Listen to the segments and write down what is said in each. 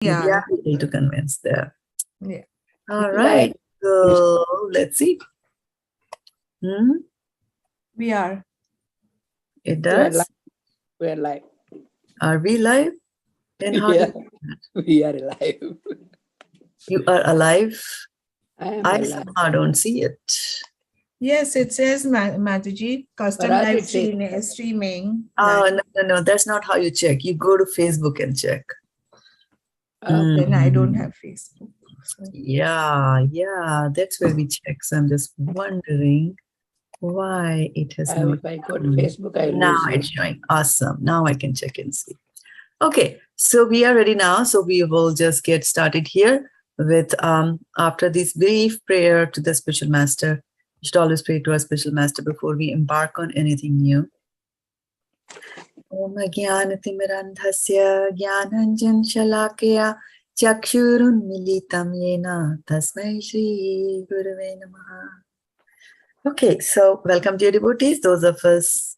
Yeah. We are able to convince there. Yeah. All right. So let's see. We are. It does. We're live. Are we live? Then how Yeah, do we are alive. you are alive? I am I alive. somehow don't see it. Yes, it says Mataji, custom But live it says- streaming. Oh, no. That's not how you check. You go to Facebook and check. Then I don't have Facebook. So. Yeah. That's where we check. So I'm just wondering why it has not. If I go to Facebook, I Now lose it's showing. Awesome. Now I can check and see. Okay, so we are ready now. So we will just get started here with after this brief prayer to the spiritual master. We should always pray to our spiritual master before we embark on anything new. Om Jnanatimirandhasya Jnananjan Shalakya Chakshurunmilitam Yena Tasmai Shri Gurave Namaha. Okay, so welcome dear devotees, those of us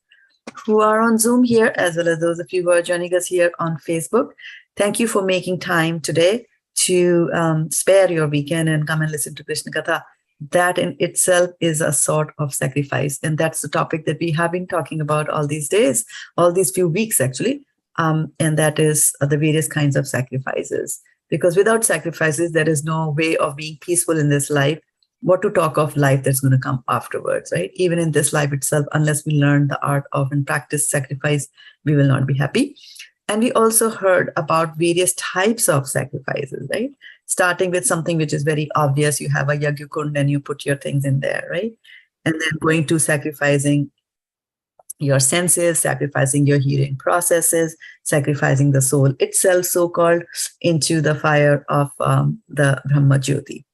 who are on Zoom here, as well as those of you who are joining us here on Facebook. Thank you for making time today to spare your weekend and come and listen to Krishna Katha. That in itself is a sort of sacrifice. And that's the topic that we have been talking about all these days, all these few weeks actually. And that is the various kinds of sacrifices. Because without sacrifices, there is no way of being peaceful in this life. What to talk of life that's going to come afterwards, right? Even in this life itself, unless we learn the art of and practice sacrifice, we will not be happy. And we also heard about various types of sacrifices, right? Starting with something which is very obvious. You have a Yagyakund and you put your things in there, right? And then going to sacrificing your senses, sacrificing your hearing processes, sacrificing the soul itself, so-called, into the fire of the Brahma Jyoti,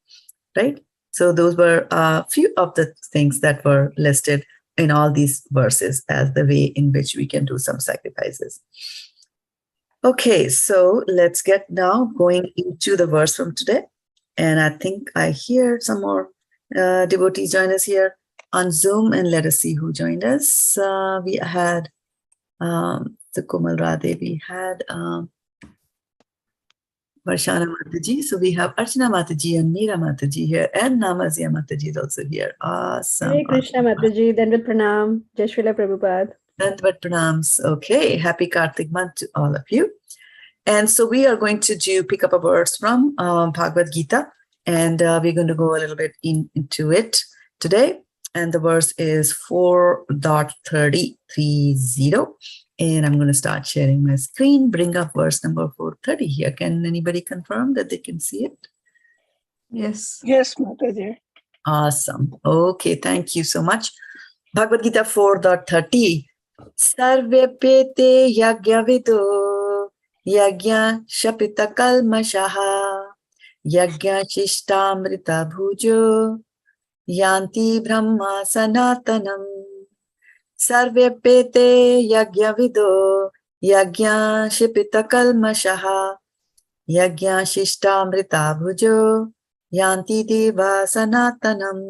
right? So those were a few of the things that were listed in all these verses as the way in which we can do some sacrifices. Okay, so let's get now going into the verse from today. And I think I hear some more devotees join us here on Zoom, and let us see who joined us. We had the Komal Radhe, we had Varshana Mataji. So we have Archana Mataji and Meera Mataji here, and Namazya Mataji is also here. Awesome. Hare Krishna Mataji, Dandavat Pranam, Jai Srila Prabhupada. Dandavat Pranams. Okay, happy Kartik month to all of you. And so we are going to pick up a verse from Bhagavad-gita, and we're going to go a little bit into it today. And the verse is 4.30. And I'm going to start sharing my screen, bring up verse number 430 here. Can anybody confirm that they can see it? Yes. Yes, Mataji. Awesome. Okay, thank you so much. Bhagavad-gita 4.30. Sarvepete yagyavido yagya shapita kalmashaha yagya shishtamrita bhujo yanti brahma sanatanam. Sarvepete yagyavido yagya shipita kalmashaha yagya shishtamrita bhujo yanti deva sanatanam.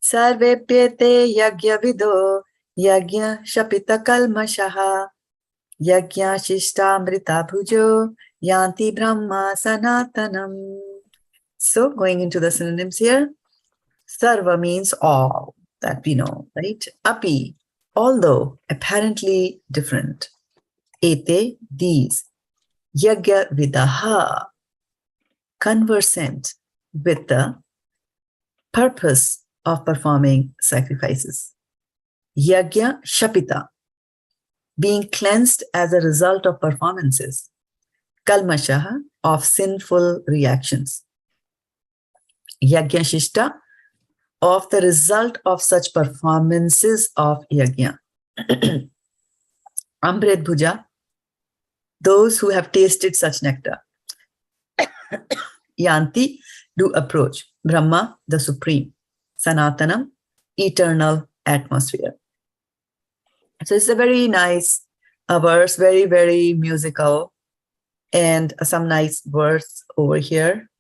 Sarvepete yagyavido yagya shapita kalmashaha yagya shishtamrita bhujo yanti brahma sanatanam. So going into the synonyms here, sarva means all, that we know, right? Api, although apparently different. Ete, these. Yagya vidaha, conversant with the purpose of performing sacrifices. Yagya shapita, being cleansed as a result of performances. Kalmashaha, of sinful reactions. Yagya shishta, of the result of such performances of yajna. Amrit bhuja, those who have tasted such nectar. Yanti, do approach. Brahma, the supreme. Sanatanam, eternal atmosphere. So it's a very nice verse, very, very musical, and some nice words over here.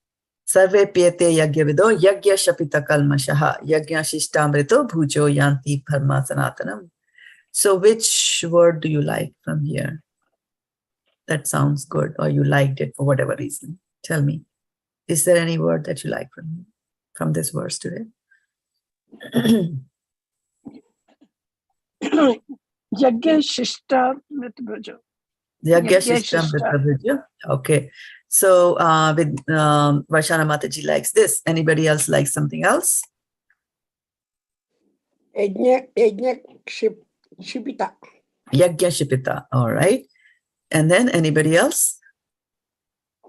Sarve piyate yagya vido yagya shapita kalmashaha yagya shishtamrito bhujo yanti dharma sanatanam. So which word do you like from here? that sounds good, or you liked it for whatever reason? Tell me. Is there any word that you like from this verse today? Yagya Shishta Mritabhaja. Yagya Shishtam Viprabhaja. Okay. So with Varshana Mataji likes this. Anybody else likes something else? Yajna Shipita. Yagya Shipita. All right. And then anybody else?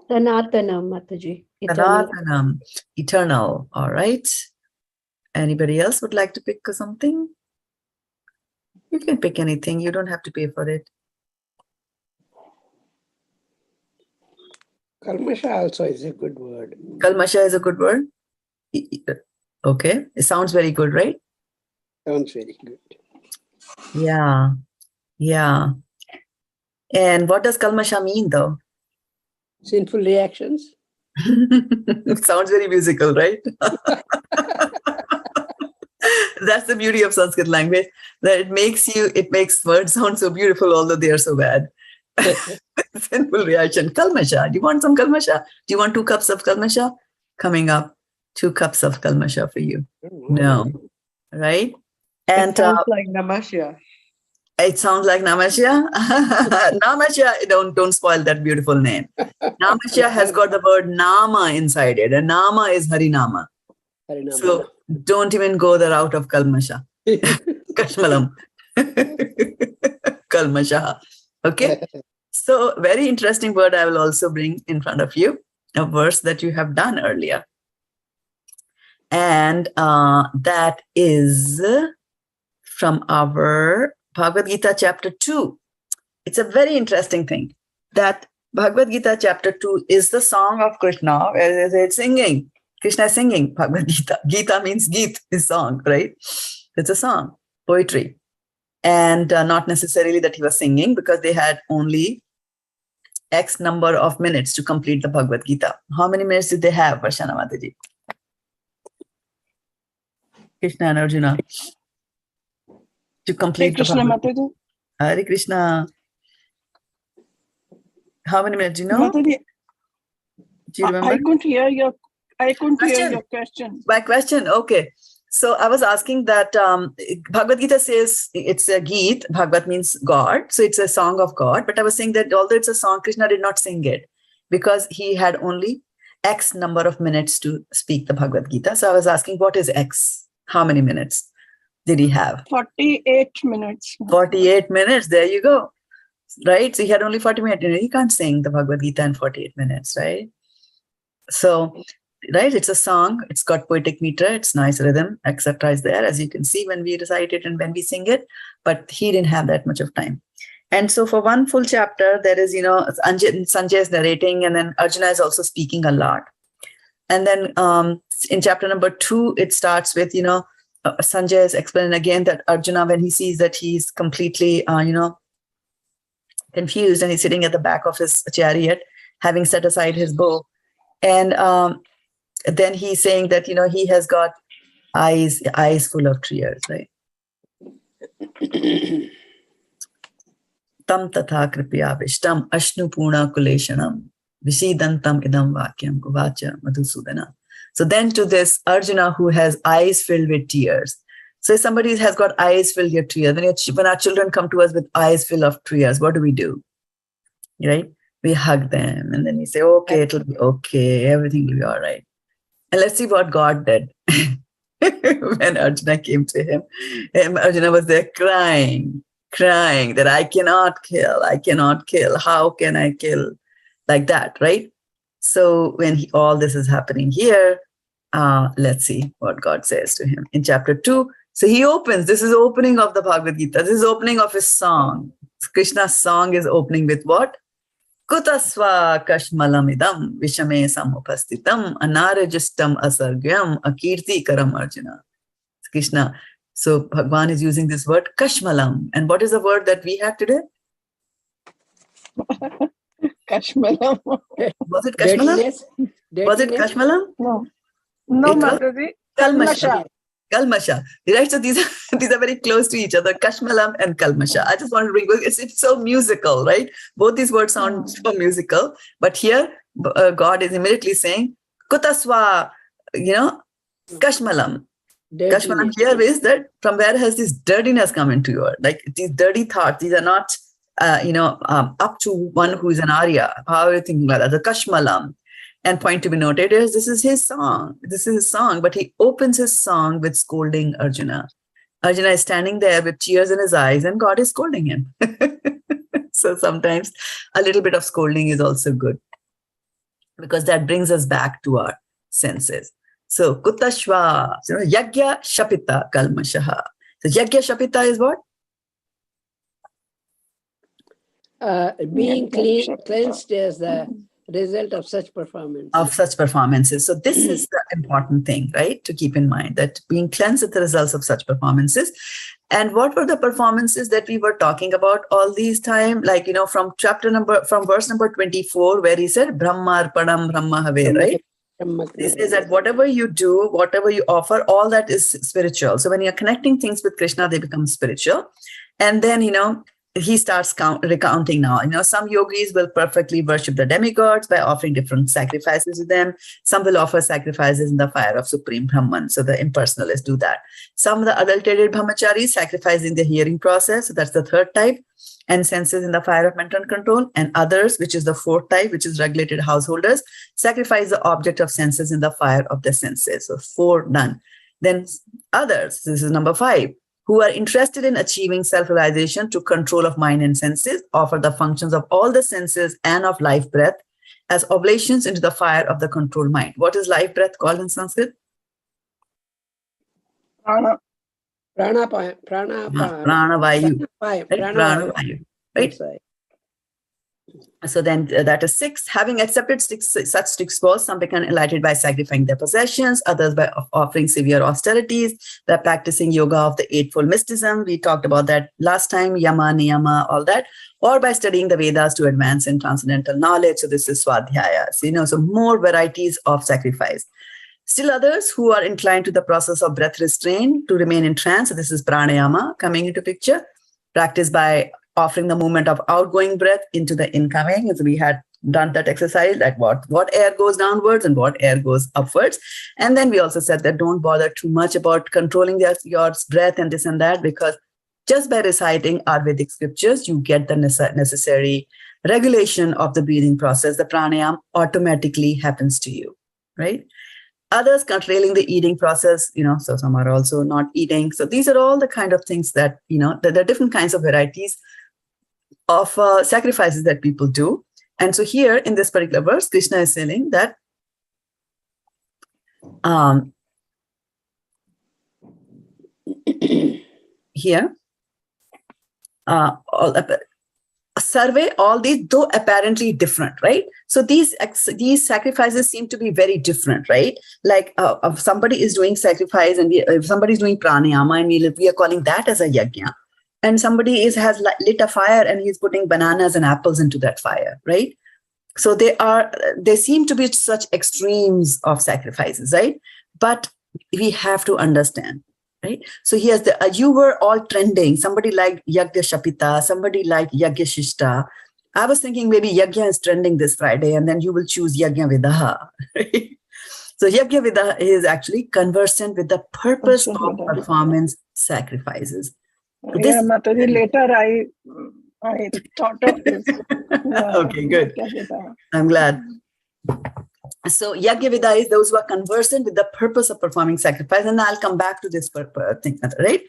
Sanatanam, Mataji. Eternal. Sanatanam. Eternal. All right. Anybody else would like to pick something? You can pick anything. You don't have to pay for it. Kalmasha also is a good word. Kalmasha is a good word? Okay. It sounds very good, right? Sounds very good. Yeah. Yeah. And what does Kalmasha mean, though? Sinful reactions. It sounds very musical, right? That's the beauty of Sanskrit language, that it makes words sound so beautiful, although they are so bad. Sinful reaction. Kalmasha. Do you want some kalmasha? Do you want 2 cups of kalmasha? Coming up, 2 cups of kalmasha for you. No. Right? And it sounds like Namasya. it sounds like Namasya. Namasya, don't spoil that beautiful name. Namasya has got the word Nama inside it, and Nama is Harinama. So don't even go the route of Kalmasha. Kashmalam. Kalmasha. Okay. So very interesting word I will also bring in front of you, a verse that you have done earlier. And that is from our Bhagavad-gita chapter 2. It's a very interesting thing that Bhagavad-gita chapter 2 is the song of Krishna, where it's singing. Krishna is singing Bhagavad-gita. Gita means Geet is song, right? It's a song, poetry. And not necessarily that he was singing, because they had only X number of minutes to complete the Bhagavad-gita. How many minutes did they have, Varshana Mataji? Krishna and Arjuna. To complete the Bhagavad-gita. Hare Krishna. How many minutes do you know? Mataji, Do you remember? I couldn't hear your question. My question, okay. So I was asking that Bhagavad Gita says it's a Geet. Bhagavad means God. So it's a song of God. But I was saying that although it's a song, Krishna did not sing it because he had only X number of minutes to speak the Bhagavad Gita. So I was asking, what is X? How many minutes did he have? 48 minutes. 48 minutes. There you go. Right? So he had only 40 minutes. He can't sing the Bhagavad Gita in 48 minutes, right? So, right, it's a song. It's got poetic meter. It's nice rhythm, etc. is there, as you can see when we recite it and when we sing it. But he didn't have that much of time. And so for one full chapter, there is, Sanjay is narrating, and then Arjuna is also speaking a lot. And then in chapter number 2, it starts with, Sanjay is explaining again that Arjuna, when he sees that he's completely, confused, and he's sitting at the back of his chariot, having set aside his bow. And then he's saying that, he has got eyes full of tears, right? Tam tatha kripya vishtam ashnu purna kuleshanam vishidantam idam vakyam uvacha madhusudana. So then to this Arjuna, who has eyes filled with tears. So if somebody has got eyes filled with tears, when our children come to us with eyes full of tears, what do? Right? We hug them, and then we say, okay, it'll be okay. Everything will be all right. And let's see what God did. When Arjuna came to him, Arjuna was there crying that I cannot kill. How can I kill? Like that, right? So when all this is happening here, let's see what God says to him in chapter 2. So he opens, this is opening of the Bhagavad Gita. This is opening of his song. Krishna's song is opening with what? Kutasva kashmalamidam vishame samupastitam anarajistam asargyam akirti karam Arjuna. Krishna. So Bhagwan is using this word kashmalam. And what is the word that we have today? Kashmalam. Was it kashmalam? Was it kashmalam? No, It was Mataji. Kalmasha. Kalmasha. Right? So these are very close to each other. Kashmalam and Kalmasha. I just want to bring, it's so musical, right? Both these words sound so musical. But here, God is immediately saying, Kutaswa, Kashmalam. Kashmalam here is that from where has this dirtiness come into your, like these dirty thoughts, these are not, up to one who is an Arya. How are you thinking about that? The Kashmalam. And point to be noted is this is his song. This is his song, but he opens his song with scolding Arjuna. Arjuna is standing there with tears in his eyes and God is scolding him. So sometimes a little bit of scolding is also good because that brings us back to our senses. So Kutashva, Yagya Shapita Kalmashaha. So Yagya Shapita is what? Being cleansed as the result of such performance. Of such performances. So this is the important thing, right? To keep in mind that being cleansed is the results of such performances. And what were the performances that we were talking about all these time? Like, from verse number 24, where he said, Brahma Arpanam Brahma Have, right? This is that whatever you do, whatever you offer, all that is spiritual. So when you're connecting things with Krishna, they become spiritual. And then, he starts recounting now. Some yogis will perfectly worship the demigods by offering different sacrifices to them. Some will offer sacrifices in the fire of Supreme Brahman. So the impersonalists do that. Some of the adulterated brahmacharis sacrifice in the hearing process. So that's the third type. And senses in the fire of mental control. And others, which is the fourth type, which is regulated householders, sacrifice the object of senses in the fire of the senses. So 4 done. Then others, this is number 5. Who are interested in achieving self-realization to control of mind and senses, offer the functions of all the senses and of life breath as oblations into the fire of the controlled mind. What is life breath called in Sanskrit? Prana. Pranavayu. Right? Pranavayu. Right? So then that is 6. Having accepted such 6 goals, some become enlightened by sacrificing their possessions, others by offering severe austerities, by practicing yoga of the eightfold mysticism. We talked about that last time, yama, niyama, all that, or by studying the Vedas to advance in transcendental knowledge. So this is swadhyayas, so more varieties of sacrifice. Still others who are inclined to the process of breath restraint to remain in trance. So this is pranayama coming into picture, practiced by offering the movement of outgoing breath into the incoming. As we had done that exercise, like what air goes downwards and what air goes upwards. And then we also said that don't bother too much about controlling your breath and this and that, because just by reciting Ayurvedic scriptures, you get the necessary regulation of the breathing process. The pranayama automatically happens to you, right? Others controlling the eating process, so some are also not eating. So these are all the kind of things that, there are different kinds of varieties of sacrifices that people do. And so here in this particular verse, Krishna is saying that here, survey all these, though apparently different, right? So these sacrifices seem to be very different, right? Like if somebody is doing sacrifice and if somebody is doing pranayama and we are calling that as a yajna, and somebody has lit a fire and he's putting bananas and apples into that fire, right? So they seem to be such extremes of sacrifices, right? But we have to understand, right? So here's you were all trending. Somebody liked Yagya Shapita, somebody liked Yagya Shishta. I was thinking maybe Yagya is trending this Friday and then you will choose Yagya Vidaha, right? So Yagya Vidaha is actually conversant with the purpose of performance sacrifices. Yeah, Mataji, later I thought of this. Okay, good. I'm glad. So Yagya Vida is those who are conversant with the purpose of performing sacrifice. And I'll come back to this thing, right?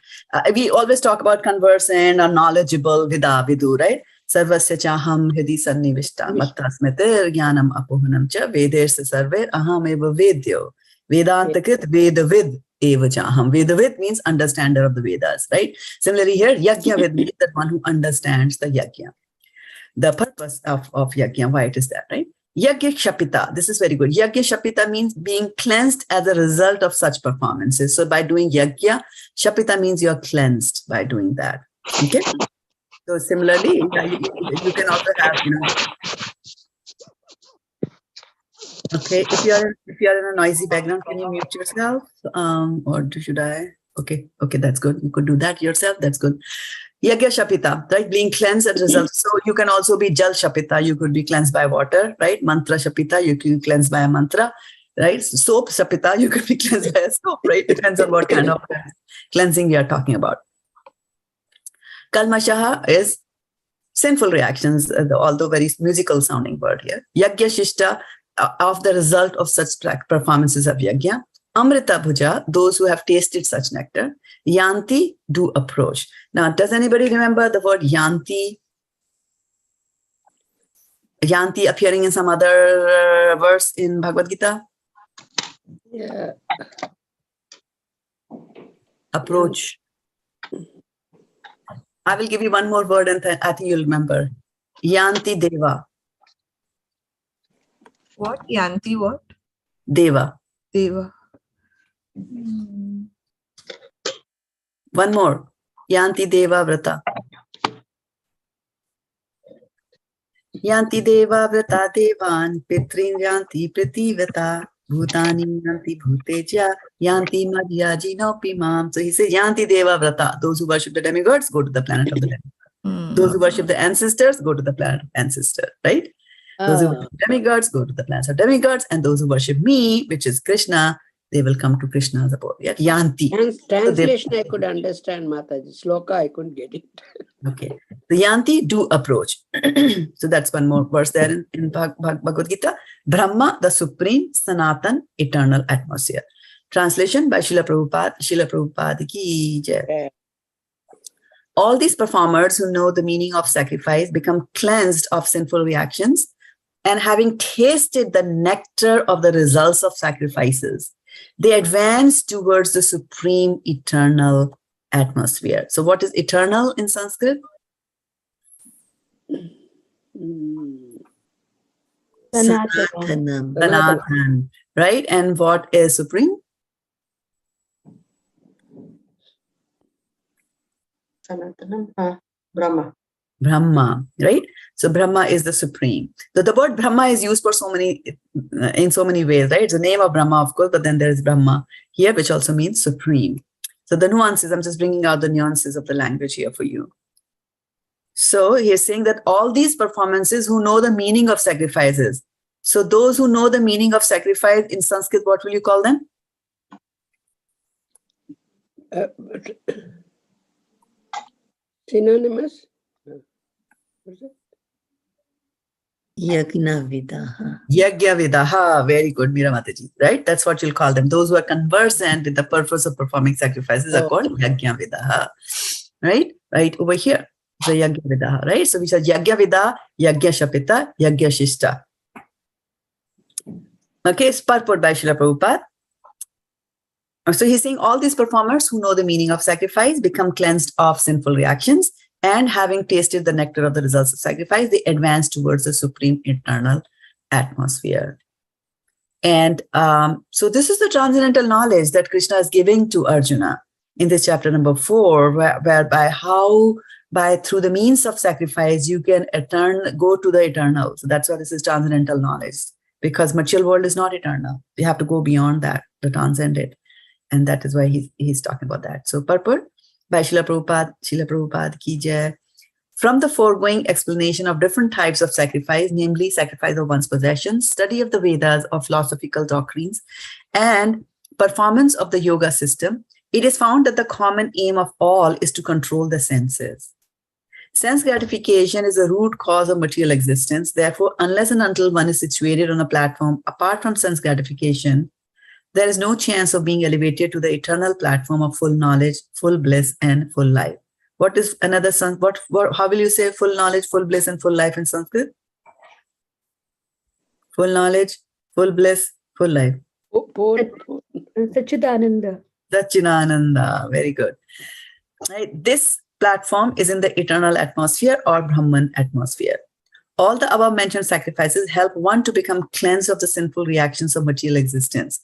We always talk about conversant or knowledgeable vidu, right? Sarvasya chaham hidi sannivishta mattasmete jnanam apohanam cha vedersa sarver aham eva vedyo. Vedantakrit vedavid eva chaham. Vedavid means understander of the Vedas, right? Similarly here, Yagya Vid means that one who understands the Yagya. The purpose of Yagya, why it is that, right? Yagya Shapita, this is very good. Yagya Shapita means being cleansed as a result of such performances. So by doing Yagya, Shapita means you're cleansed by doing that. Okay? So similarly, you can also have, Okay, if you're in a noisy background, can you mute yourself? Or should I? Okay, that's good. You could do that yourself. That's good. Yagya Shapita, right? Being cleansed as a result. So you can also be Jal Shapita. You could be cleansed by water, right? Mantra Shapita, you can be cleansed by a mantra, right? Soap Shapita, you could be cleansed by a soap, right? Depends on what kind of cleansing we are talking about. Kalmashaha is sinful reactions, although very musical sounding word here. Yagya Shishta, of the result of such performances of yagya. Amrita Bhuja, those who have tasted such nectar. Yanti, do approach. Now, does anybody remember the word yanti? Yanti appearing in some other verse in Bhagavad-gita? Yeah. Approach. I will give you one more word and I think you'll remember. Yanti Deva. What? Yanti what? Deva. Deva. One more. Yanti Deva Vrata. Yanti Deva Vrata Devan Pitrin Yanti Pritivata Bhutani Yanti Bhuteja Yanti Madhyaji Nopimam. So he says Yanti Deva Vrata. Those who worship the demigods go to the planet of the demigods. Those who worship the ancestors go to the planet of ancestors, right? Those who worship demigods go to the planets of demigods, and those who worship me, which is Krishna, they will come to Krishna's abode. Yeah? Yanti. Translation I could understand, Mataji. Sloka I couldn't get it. Okay. The Yanti, do approach. So that's one more verse there in Bhagavad-gita. Brahma, the supreme, Sanatan, eternal atmosphere. Translation by Srila Prabhupada. Srila Prabhupada ki jai. All these performers who know the meaning of sacrifice become cleansed of sinful reactions, and having tasted the nectar of the results of sacrifices, they advance towards the supreme eternal atmosphere. So what is eternal in Sanskrit? Sanatan, right? And what is supreme? Brahma. Brahma, right? So Brahma is the supreme. So the word Brahma is used for in so many ways, right? It's the name of Brahma, of course, but then there is Brahma here, which also means supreme. So the nuances, I'm just bringing out the nuances of the language here for you. So he's saying that all these performances who know the meaning of sacrifices. So those who know the meaning of sacrifice in Sanskrit, what will you call them? Synonymous? Yajnavidaha. Yajnavidaha. Very good, Meera Mataji. Right? That's what you'll call them. Those who are conversant with the purpose of performing sacrifices are called Yajnavidaha. Right? Right over here. So Yajnavidaha. Right? So we said Yajnavidaha, Yajnashapita, Yajnashishta. Okay, it's purport by Srila Prabhupada. So he's saying all these performers who know the meaning of sacrifice become cleansed of sinful reactions, and having tasted the nectar of the results of sacrifice, they advance towards the supreme eternal atmosphere. And so this is the transcendental knowledge that Krishna is giving to Arjuna in this chapter number 4, whereby through the means of sacrifice, you can go to the eternal. So that's why this is transcendental knowledge, because material world is not eternal. You have to go beyond that, to transcend it. And that is why he's talking about that. So purport by Srila Prabhupada ki jai. From the foregoing explanation of different types of sacrifice, namely sacrifice of one's possessions, study of the Vedas or philosophical doctrines, and performance of the yoga system, it is found that the common aim of all is to control the senses. Sense gratification is the root cause of material existence. Therefore, unless and until one is situated on a platform apart from sense gratification, there is no chance of being elevated to the eternal platform of full knowledge, full bliss, and full life. What is another how will you say full knowledge, full bliss, and full life in Sanskrit? Full knowledge, full bliss, full life. Sachidananda. Satchidananda. Very good. Right. This platform is in the eternal atmosphere or Brahman atmosphere. All the above mentioned sacrifices help one to become cleansed of the sinful reactions of material existence.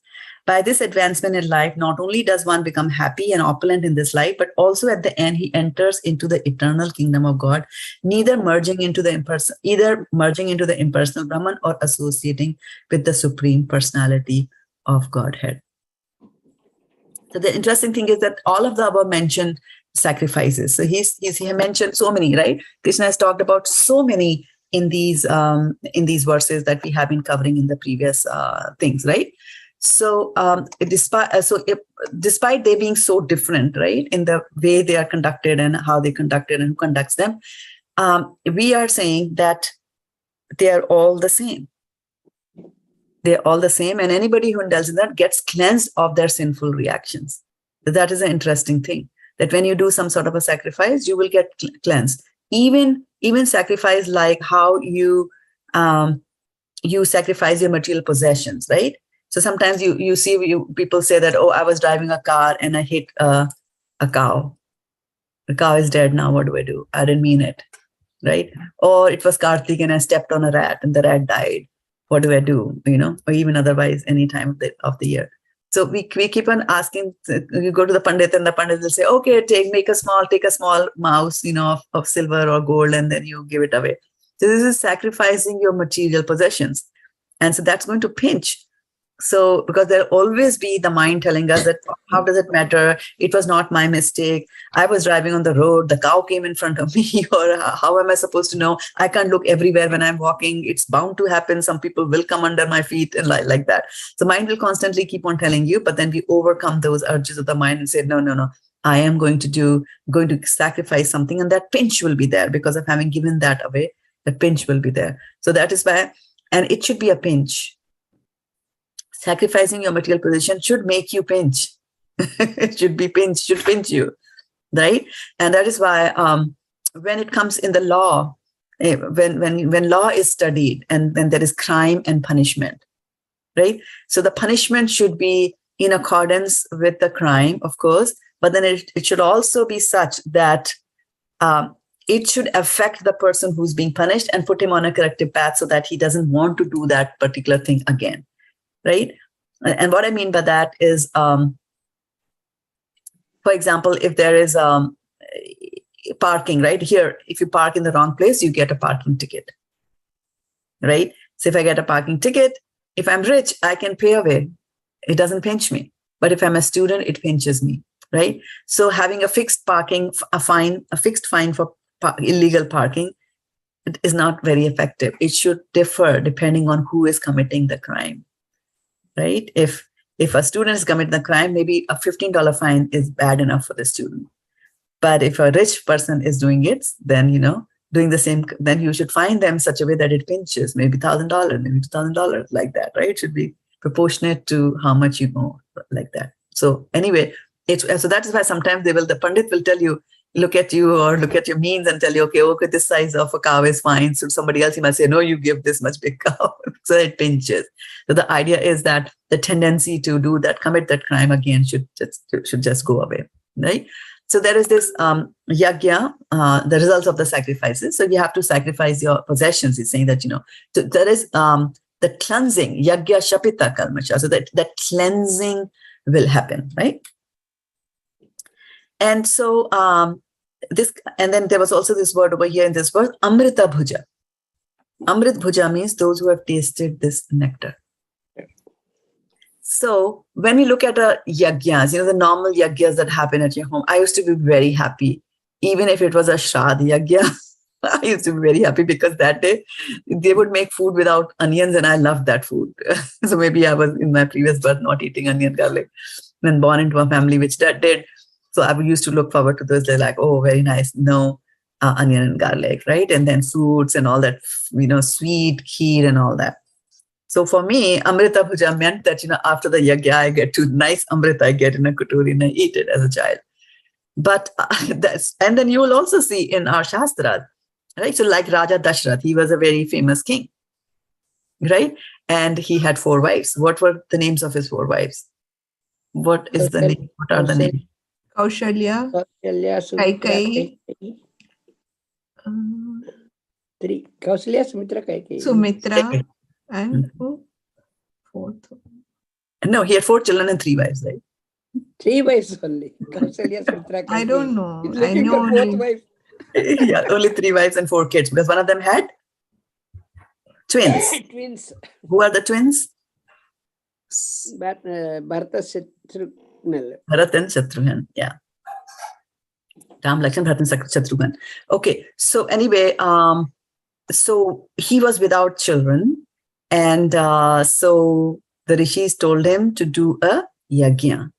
By this advancement in life, not only does one become happy and opulent in this life, but also at the end, he enters into the eternal kingdom of God, either merging into the impersonal Brahman or associating with the Supreme Personality of Godhead. So the interesting thing is that all of the above mentioned sacrifices. So he mentioned so many, right? Krishna has talked about so many in these verses that we have been covering in the previous things, right? So despite they being so different, right, in the way they are conducted and how they conducted and who conducts them, we are saying that they are all the same. They're all the same, and anybody who indulges in that gets cleansed of their sinful reactions. That is an interesting thing, that when you do some sort of a sacrifice, you will get cleansed. Even sacrifice like how you sacrifice your material possessions, right? So sometimes you see people say that, oh, I was driving a car and I hit a cow. The cow is dead now. What do? I didn't mean it, right? Or it was Kartik and I stepped on a rat and the rat died. What do? Or even otherwise any time of the year. So we keep on asking. You go to the Pandit and the Pandit will say, okay, take a small mouse, of silver or gold, and then you give it away. So this is sacrificing your material possessions. And so that's going to pinch. So because there'll always be the mind telling us that, how does it matter? It was not my mistake. I was driving on the road. The cow came in front of me. Or how am I supposed to know? I can't look everywhere when I'm walking. It's bound to happen. Some people will come under my feet and like that. So mind will constantly keep on telling you, but then we overcome those urges of the mind and say, no. I am going to sacrifice something, and that pinch will be there because of having given that away. The pinch will be there. So that is why, and it should be a pinch. Sacrificing your material possession should make you pinch. It should be pinch, should pinch you, right? And that is why when it comes in the law, when law is studied and when there is crime and punishment, right? So the punishment should be in accordance with the crime, of course, but then it should also be such that it should affect the person who's being punished and put him on a corrective path so that he doesn't want to do that particular thing again. Right? And what I mean by that is, for example, if there is parking, right? Here, if you park in the wrong place, you get a parking ticket, right? So if I get a parking ticket, if I'm rich, I can pay away. It doesn't pinch me. But if I'm a student, it pinches me, right? So having a fixed fine for illegal parking, it is not very effective. It should differ depending on who is committing the crime. Right? If a student is committing the crime, maybe a $15 fine is bad enough for the student. But if a rich person is doing it, then, doing the same, then you should fine them such a way that it pinches, maybe $1,000, maybe $2,000, like that, right? It should be proportionate to how much you know, like that. So anyway, so that is why sometimes the Pandit will tell you, look at you or look at your means and tell you, okay, this size of a cow is fine. So somebody else, he might say, no, you give this much big cow. So it pinches. So the idea is that the tendency to commit that crime again should just go away, right? So there is this yajna, the results of the sacrifices. So you have to sacrifice your possessions. He's saying that, so there is the cleansing, yajna shapita kalmasha. So that cleansing will happen, right? And so and then there was also this word over here in this verse, Amrita Bhuja. Amrit Bhuja means those who have tasted this nectar. So when we look at yajnas, the normal yajnas that happen at your home, I used to be very happy. Even if it was a Shraddha yajna, I used to be very happy because that day they would make food without onions and I loved that food. So maybe I was in my previous birth not eating onion garlic and born into a family which that did. So I used to look forward to those. They're like, oh, very nice. No onion and garlic, right? And then fruits and all that, sweet, kheer and all that. So for me, Amrita Bhuja meant that, after the yajna, I get to nice Amrita, I get in a kuturi and I eat it as a child. But and then you will also see in our Shastras, right? So like Raja Dashrath, he was a very famous king, right? And he had 4 wives. What were the names of his 4 wives? What is the name? What are the names? Kaushalya, Kaikai, Three. Kausalya, Sumitra, Kaikeyi. Sumitra and who? Fourth. No, he had 4 children and 3 wives, right? 3 wives only. Kausalya, Sumitra, Kaikeyi. I don't know. He's I looking know for 4th only. wife. Yeah, only 3 wives and 4 kids because one of them had twins. Twins. Who are the twins? Bharata, Shatrughnal. Bharat and Shatrughan. Yeah. Ram, Lakshman, Bharat and Shatrughan. Okay. So anyway, so he was without children. And so the rishis told him to do a yajna.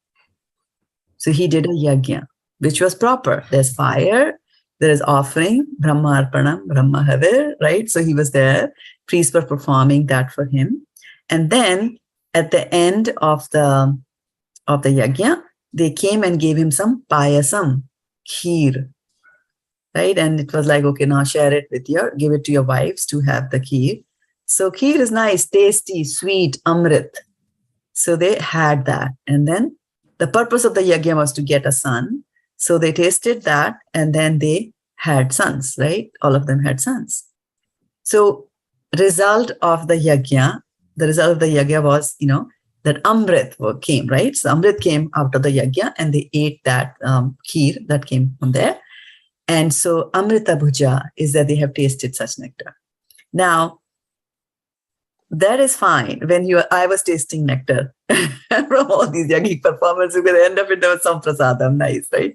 So he did a yajna, which was proper. There's fire, there is offering, Brahma Arpanam, Brahma Havir, right? So he was there. Priests were performing that for him. And then at the end of the yajna, they came and gave him some payasam, kheer, right? And it was like, okay, now share it with give it to your wives to have the kheer. So kheer is nice, tasty, sweet, amrit. So they had that. And then the purpose of the yajna was to get a son. So they tasted that and then they had sons, right? All of them had sons. So result of the yajna was, that amrit came, right? So amrit came out of the yajna and they ate that kheer that came from there. And so amrita bhuja is that they have tasted such nectar. Now, that is fine. I was tasting nectar from all these yajnic performers, because at the end of it, there was some prasadam, nice, right?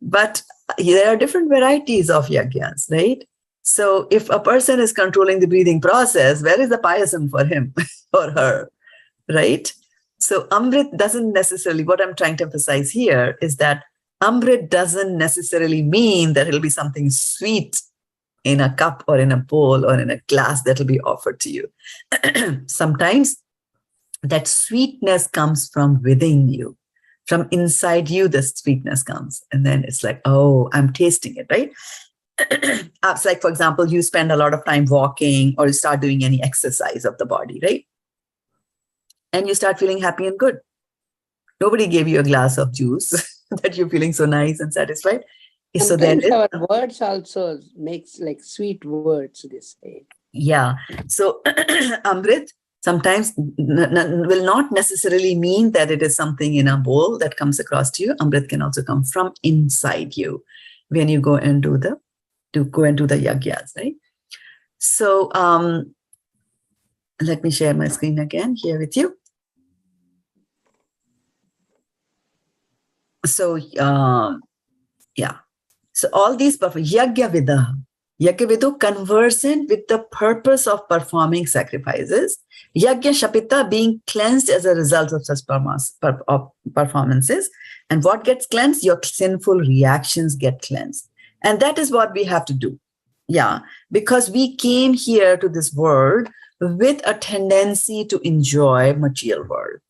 But there are different varieties of yajnas, right? So if a person is controlling the breathing process, where is the payasam for him or her, right? So amrit doesn't necessarily, what I'm trying to emphasize here is that amrit doesn't necessarily mean that it'll be something sweet in a cup or in a bowl or in a glass that will be offered to you. Sometimes that sweetness comes from within you. From inside you, the sweetness comes. And then it's like, oh, I'm tasting it, right? It's like, for example, you spend a lot of time walking or you start doing any exercise of the body, right? And you start feeling happy and good. Nobody gave you a glass of juice that you're feeling so nice and satisfied. So Sometimes then our words also makes like sweet words, they say. Yeah. So amrit sometimes will not necessarily mean that it is something in a bowl that comes across to you. Amrit can also come from inside you when you go and do the yajnas, right? So let me share my screen again here with you. So yeah. So all these Yajnavidu conversant with the purpose of performing sacrifices. Yajna Shapita being cleansed as a result of such performances. And what gets cleansed? Your sinful reactions get cleansed. And that is what we have to do. Yeah, because we came here to this world with a tendency to enjoy material world.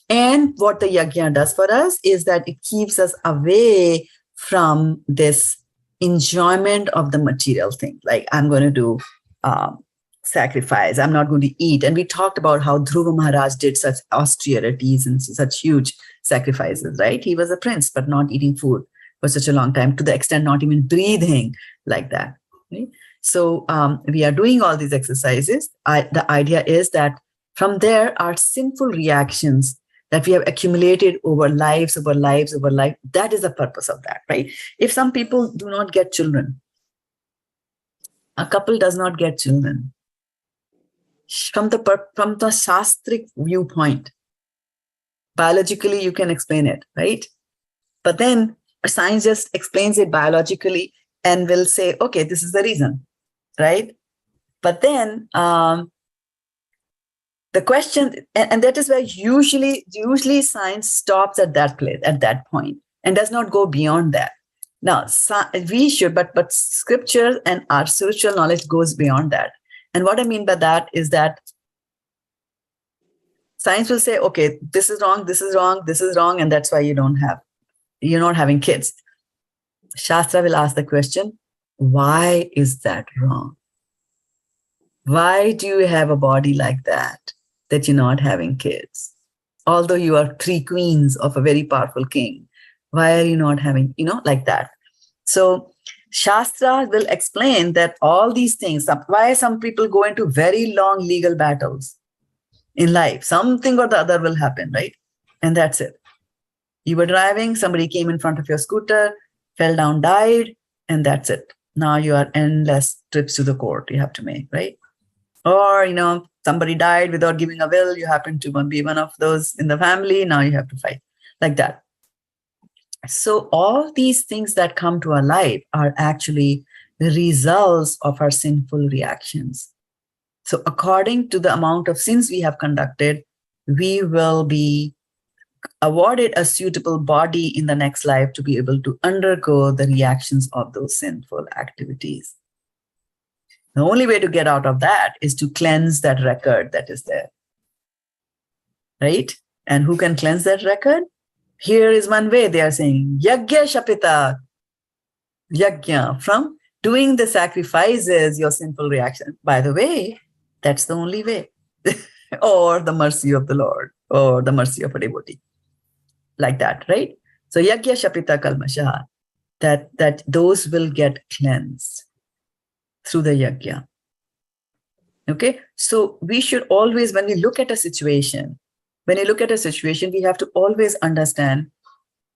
And what the yajna does for us is that it keeps us away from this enjoyment of the material thing. Like, I'm going to do sacrifice. I'm not going to eat. And we talked about how Dhruva Maharaj did such austerities and such huge sacrifices, right? He was a prince, but not eating food for such a long time, to the extent not even breathing like that. Right? So we are doing all these exercises. The idea is that from there, our sinful reactions that we have accumulated over lives, that is the purpose of that, right? If some people do not get children, a couple does not get children, from the shastric viewpoint, biologically you can explain it, right? But then science just explains it biologically and will say, okay, this is the reason, right? But then the question, and that is where usually science stops at that place, at that point, and does not go beyond that. Now, we should, but scripture and our spiritual knowledge goes beyond that. And what I mean by that is that science will say, okay, this is wrong, this is wrong, this is wrong, and that's why you're not having kids. Shastra will ask the question, why is that wrong? Why do you have a body like that you're not having kids? Although you are 3 queens of a very powerful king, why are you not having, like that? So Shastra will explain that all these things, why some people go into very long legal battles in life. Something or the other will happen, right? And that's it. You were driving, somebody came in front of your scooter, fell down, died, and that's it. Now you are endless trips to the court you have to make, right? Or, somebody died without giving a will. You happen to be one of those in the family. Now you have to fight like that. So all these things that come to our life are actually the results of our sinful reactions. So according to the amount of sins we have conducted, we will be awarded a suitable body in the next life to be able to undergo the reactions of those sinful activities. The only way to get out of that is to cleanse that record that is there. Right? And who can cleanse that record? Here is one way. They are saying, Yagya Shapita. Yagya, from doing the sacrifices, your sinful reaction. By the way, that's the only way. Or the mercy of the Lord, or the mercy of a devotee. Like that, right? So Yagya Shapita Kalmasha, that those will get cleansed through the Yagya. Okay? So we should always, when we look at a situation, we have to always understand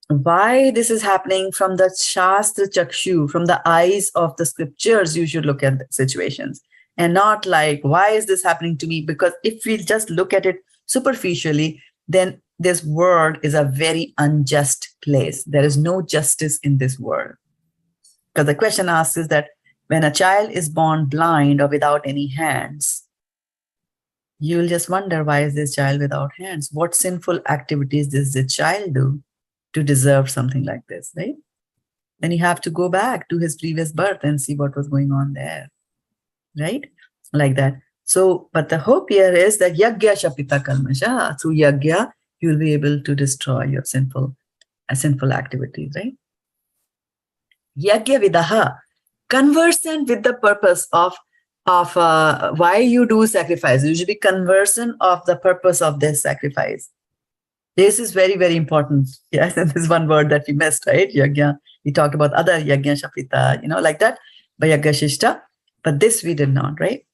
why this is happening from the Shastra Chakshu, from the eyes of the scriptures. You should look at the situations and not like, why is this happening to me? Because if we just look at it superficially, then this world is a very unjust place. There is no justice in this world. Because the question asks is that when a child is born blind or without any hands, you'll just wonder, why is this child without hands? What sinful activities does the child do to deserve something like this, right? Then you have to go back to his previous birth and see what was going on there, right? Like that. So, but the hope here is that Yagya Shapita Kalmasha, through Yagya, you'll be able to destroy your sinful activities, right? Yagya Vidaha, conversant with the purpose of why you do sacrifice. You should be conversant of the purpose of this sacrifice. This is very, very important. Yes, and this is one word that we missed, right? Yagya. We talked about other Yagya Shapita, like that, by Yagya Shishta. But this we did not, right?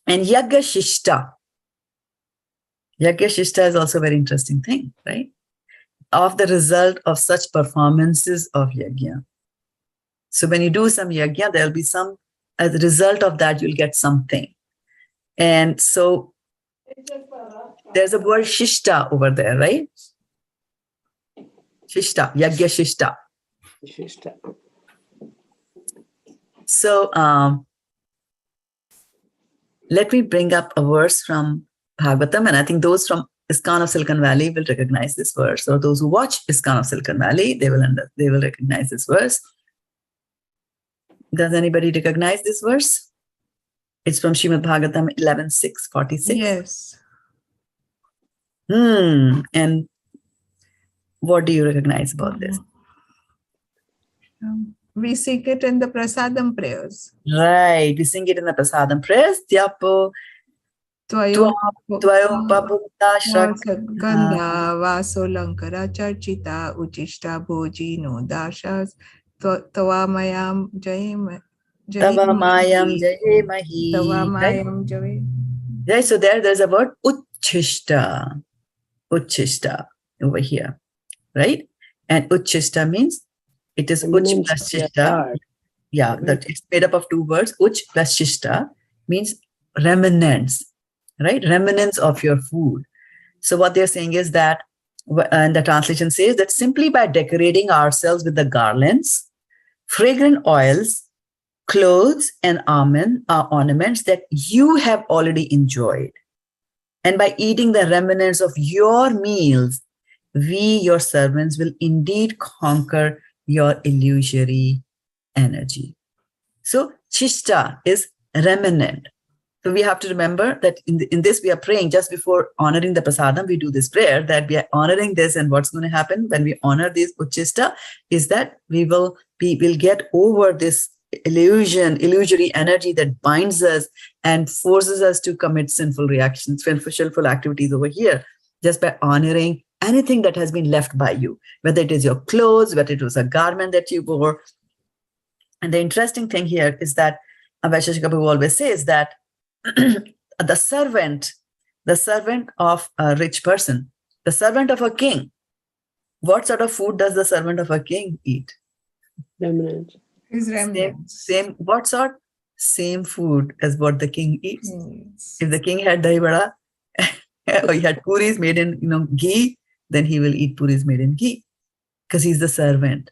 And Yagya Shishta. Yagya Shishta is also a very interesting thing, right? Of the result of such performances of Yagya. So when you do some Yagya, there'll be some, as a result of that, you'll get something. And so there's a word Shishta over there, right? Shishta, Yagya Shishta. Shishta. So let me bring up a verse from Bhagavatam, and I think those from ISKCON of Silicon Valley will recognize this verse, or those who watch ISKCON of Silicon Valley, they will recognize this verse. Does anybody recognize this verse? It's from Srimad Bhagavatam 11.6.46. Yes. And what do you recognize about this? We seek it in the prasadam prayers. Right, we sing it in the prasadam prayers. Tyapo Tvayom Paputta Gandha Vasolankara Charchita Uchishta Bhoji No Dashas Tavamayam Jayam Tavamayam Jayemahi. Tavamayam Jay. Right, so there's a word Uchishta. Uchishta over here, right? And Uchishta means it is Uch plus Shishta. Yeah, that it's made up of two words. Uch plus Shishta means remnants, right? Remnants of your food. So what they're saying is that, and the translation says that simply by decorating ourselves with the garlands, fragrant oils, clothes, and ornaments that you have already enjoyed, and by eating the remnants of your meals, we, your servants, will indeed conquer your illusory energy. So, Chishta is remnant. So we have to remember that in this we are praying just before honoring the prasadam. We do this prayer that we are honoring this, and what's going to happen when we honor this Uchishta is that we'll get over this illusory energy that binds us and forces us to commit sinful reactions, sinful activities over here, just by honoring anything that has been left by you, whether it is your clothes, whether it was a garment that you wore, And the interesting thing here is that Vaisheshika Prabhu always says that the servant of a rich person, the servant of a king, what sort of food does the servant of a king eat? Remnants. His remnants. Same, what sort? Same food as what the king eats. Yes. If the king had dahi vada, or he had puris made in ghee, then he will eat puris made in ghee because he's the servant,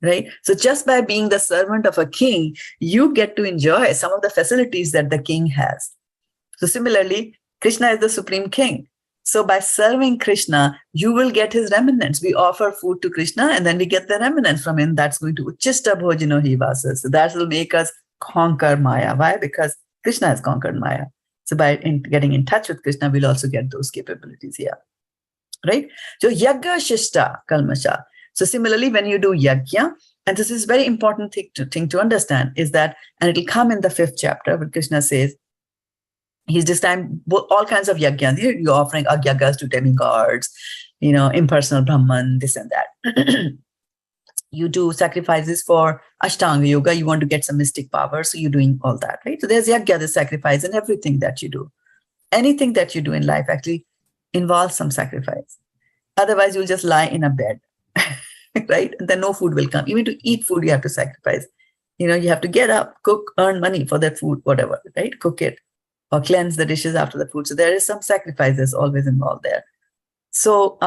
right? So just by being the servant of a king, you get to enjoy some of the facilities that the king has. So similarly, Krishna is the supreme king. So by serving Krishna, you will get his remnants. We offer food to Krishna and then we get the remnants from him. That's going to Uchishta Bhojano Hi Vasa. So that will make us conquer Maya. Why? Because Krishna has conquered Maya. So by getting in touch with Krishna, we'll also get those capabilities here. Right? So Yagya Shishta Kalmasha. So similarly, when you do Yagya, and this is very important thing to understand, is that, and it will come in the 5th chapter, where Krishna says, he's this time all kinds of yagya. You're offering agyagas to demigods, impersonal Brahman, this and that. You do sacrifices for Ashtanga Yoga. You want to get some mystic power. So you're doing all that, right? So there's yagya, the sacrifice in everything that you do. Anything that you do in life actually involves some sacrifice. Otherwise, you'll just lie in a bed, right? And then no food will come. Even to eat food, you have to sacrifice. You have to get up, cook, earn money for that food, whatever, right? Cook it. Or cleanse the dishes after the food. So there is some sacrifices always involved there. So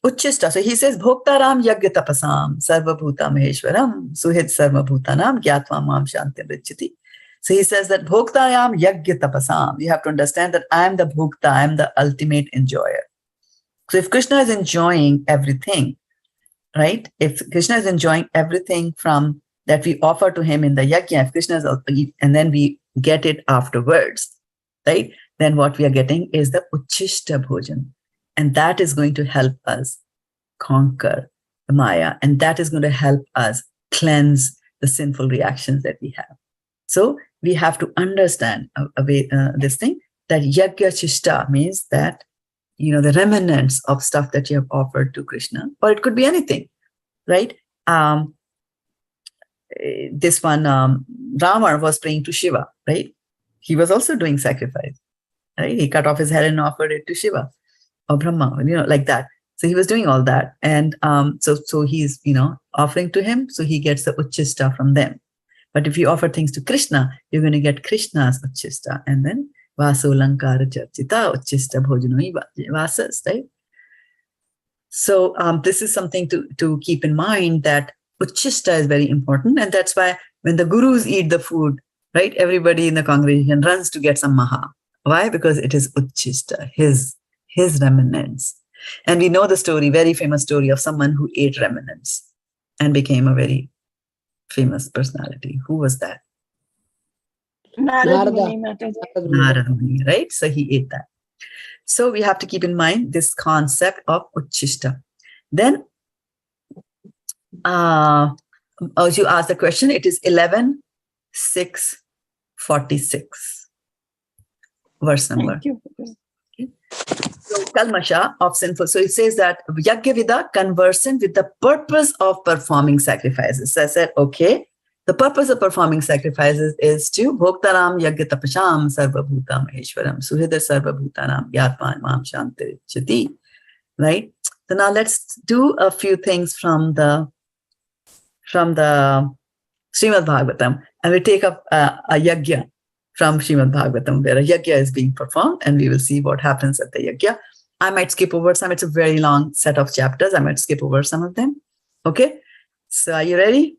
Uchishta. So he says, Bhoktaram yagya tapasam sarva bhuta maheshwaram suhit sarva bhutanam gyatva mam shantim richiti. So he says that Bhoktaram yagya tapasam. You have to understand that I am the bhokta, I am the ultimate enjoyer. So if Krishna is enjoying everything, right? If Krishna is enjoying everything from that we offer to him in the yagya, if Krishna is, and then we get it afterwards, right? Then what we are getting is the Uchishta Bhojan. And that is going to help us conquer the Maya. And that is going to help us cleanse the sinful reactions that we have. So we have to understand this thing, that Yagya Chishta means that, the remnants of stuff that you have offered to Krishna, or it could be anything, right? This one, Rama was praying to Shiva, right? He was also doing sacrifice, right? He cut off his head and offered it to Shiva or Brahma, like that. So he was doing all that. And so he's, offering to him. So he gets the Uchishta from them. But if you offer things to Krishna, you're going to get Krishna's Uchishta. And then Vaso Lankara Charchita Uchishta Bhojanoi Vasas, right? So this is something to keep in mind, that Uchishta is very important. And that's why when the gurus eat the food, right, everybody in the congregation runs to get some maha. Why? Because it is Uchishta, his remnants. And we know the story, very famous story of someone who ate remnants and became a very famous personality. Who was that? Narada Narada. Muni Mataji. Narada Muni, right? So he ate that. So we have to keep in mind this concept of Uchishta. Then, as you asked the question, it is 11:6:46 verse number. Thank you. So Kalmasha of sinful. So it says that Yagyavida conversant with the purpose of performing sacrifices. So I said, okay, the purpose of performing sacrifices is to Bhoktaram Yagya Tapasham Sarva Bhuta Maheshwaram Suhida Sarva Bhutanam Yatman Mam Shanti Chati. Right? So now let's do a few things from the Srimad Bhagavatam, and we take up a yagya from Srimad Bhagavatam, where a yagya is being performed, and we will see what happens at the yagya. I might skip over some. It's a very long set of chapters. I might skip over some of them. Okay? So are you ready?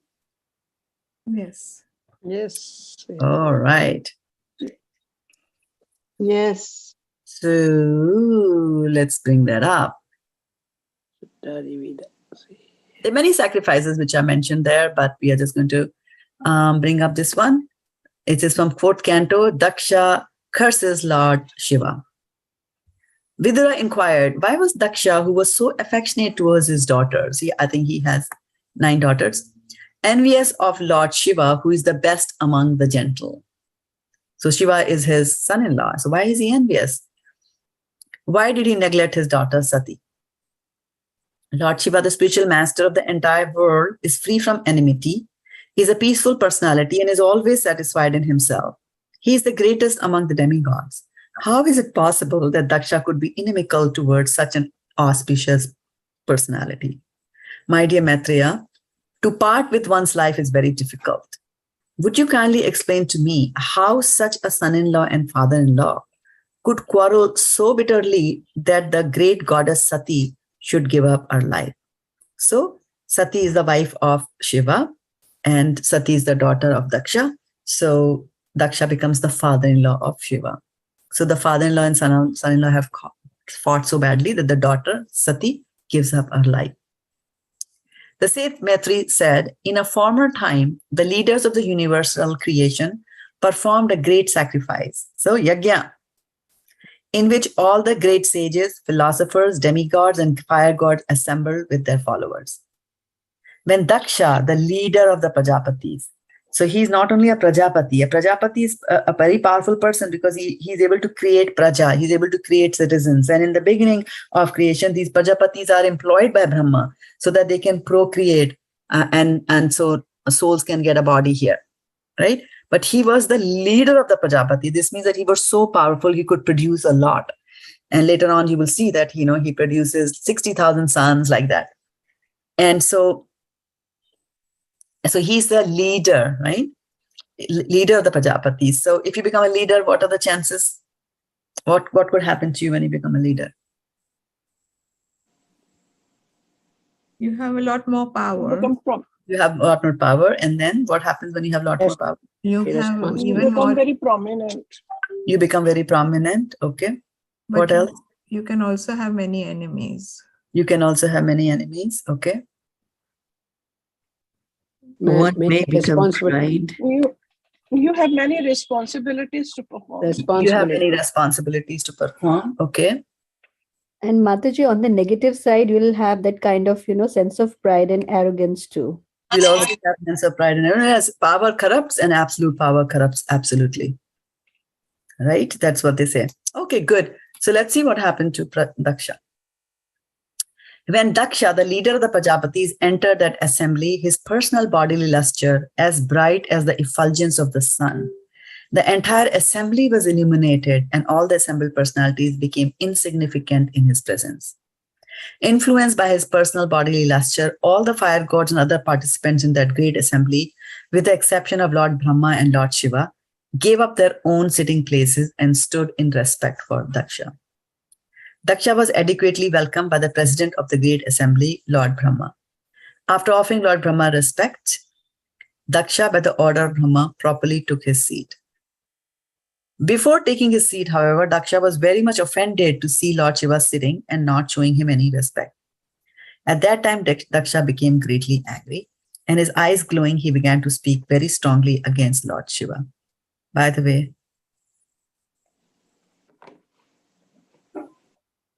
Yes. Yes. All right. Yes. So let's bring that up. Shraddha-devi Dasi. There are many sacrifices which are mentioned there, but we are just going to bring up this one. It is from 4th canto. Daksha curses Lord Shiva. Vidura inquired, why was Daksha, who was so affectionate towards his daughters, I think he has 9 daughters, envious of Lord Shiva, who is the best among the gentle? So Shiva is his son-in-law. So why is he envious? Why did he neglect his daughter Sati? Lord Shiva, the spiritual master of the entire world, is free from enmity He is a peaceful personality and is always satisfied in himself. He is the greatest among the demigods. How is it possible that Daksha could be inimical towards such an auspicious personality? My dear Maitreya, to part with one's life is very difficult. Would you kindly explain to me how such a son-in-law and father-in-law could quarrel so bitterly that the great goddess Sati should give up her life? So, Sati is the wife of Shiva, and Sati is the daughter of Daksha. So, Daksha becomes the father-in-law of Shiva. So, the father-in-law and son-in-law have fought so badly that the daughter, Sati, gives up her life. The saint Maitri said, in a former time, the leaders of the universal creation performed a great sacrifice. So, yajna, in which all the great sages, philosophers, demigods, and fire gods assembled with their followers. When Daksha, the leader of the Prajapatis, so he's not only a Prajapati is a very powerful person because he's able to create Praja, he's able to create citizens. And in the beginning of creation, these Prajapatis are employed by Brahma so that they can procreate and so souls can get a body here, right? But he was the leader of the Prajapati. This means that he was so powerful, he could produce a lot. And later on, you will see that, he produces 60,000 sons like that. And so he's the leader, right? Leader of the Prajapatis. So if you become a leader, what are the chances? What could happen to you when you become a leader? You have a lot more power. You have a lot more power. And then what happens when you have a lot more power? You Yes, have responsible. You even become more. very prominent. You become very prominent. Okay. But What else? You can also have many enemies. You can also have many enemies. Okay. One may become responsibility. pride. You have many responsibilities to perform. You have many Responsibility. responsibilities to perform. Okay. And Mataji, on the negative side, you'll have that kind of, sense of pride and arrogance too. You'll always have sense of pride and arrogance. Power corrupts and absolute power corrupts absolutely. Right? That's what they say. Okay, good. So let's see what happened to Daksha. When Daksha, the leader of the Prajapatis, entered that assembly, his personal bodily luster as bright as the effulgence of the sun. The entire assembly was illuminated and all the assembled personalities became insignificant in his presence. Influenced by his personal bodily luster, all the fire gods and other participants in that great assembly, with the exception of Lord Brahma and Lord Shiva, gave up their own sitting places and stood in respect for Daksha. Daksha was adequately welcomed by the president of the great assembly, Lord Brahma. After offering Lord Brahma respect, Daksha, by the order of Brahma, properly took his seat. Before taking his seat, however, Daksha was very much offended to see Lord Shiva sitting and not showing him any respect. At that time, Daksha became greatly angry, and his eyes glowing, he began to speak very strongly against Lord Shiva. By the way,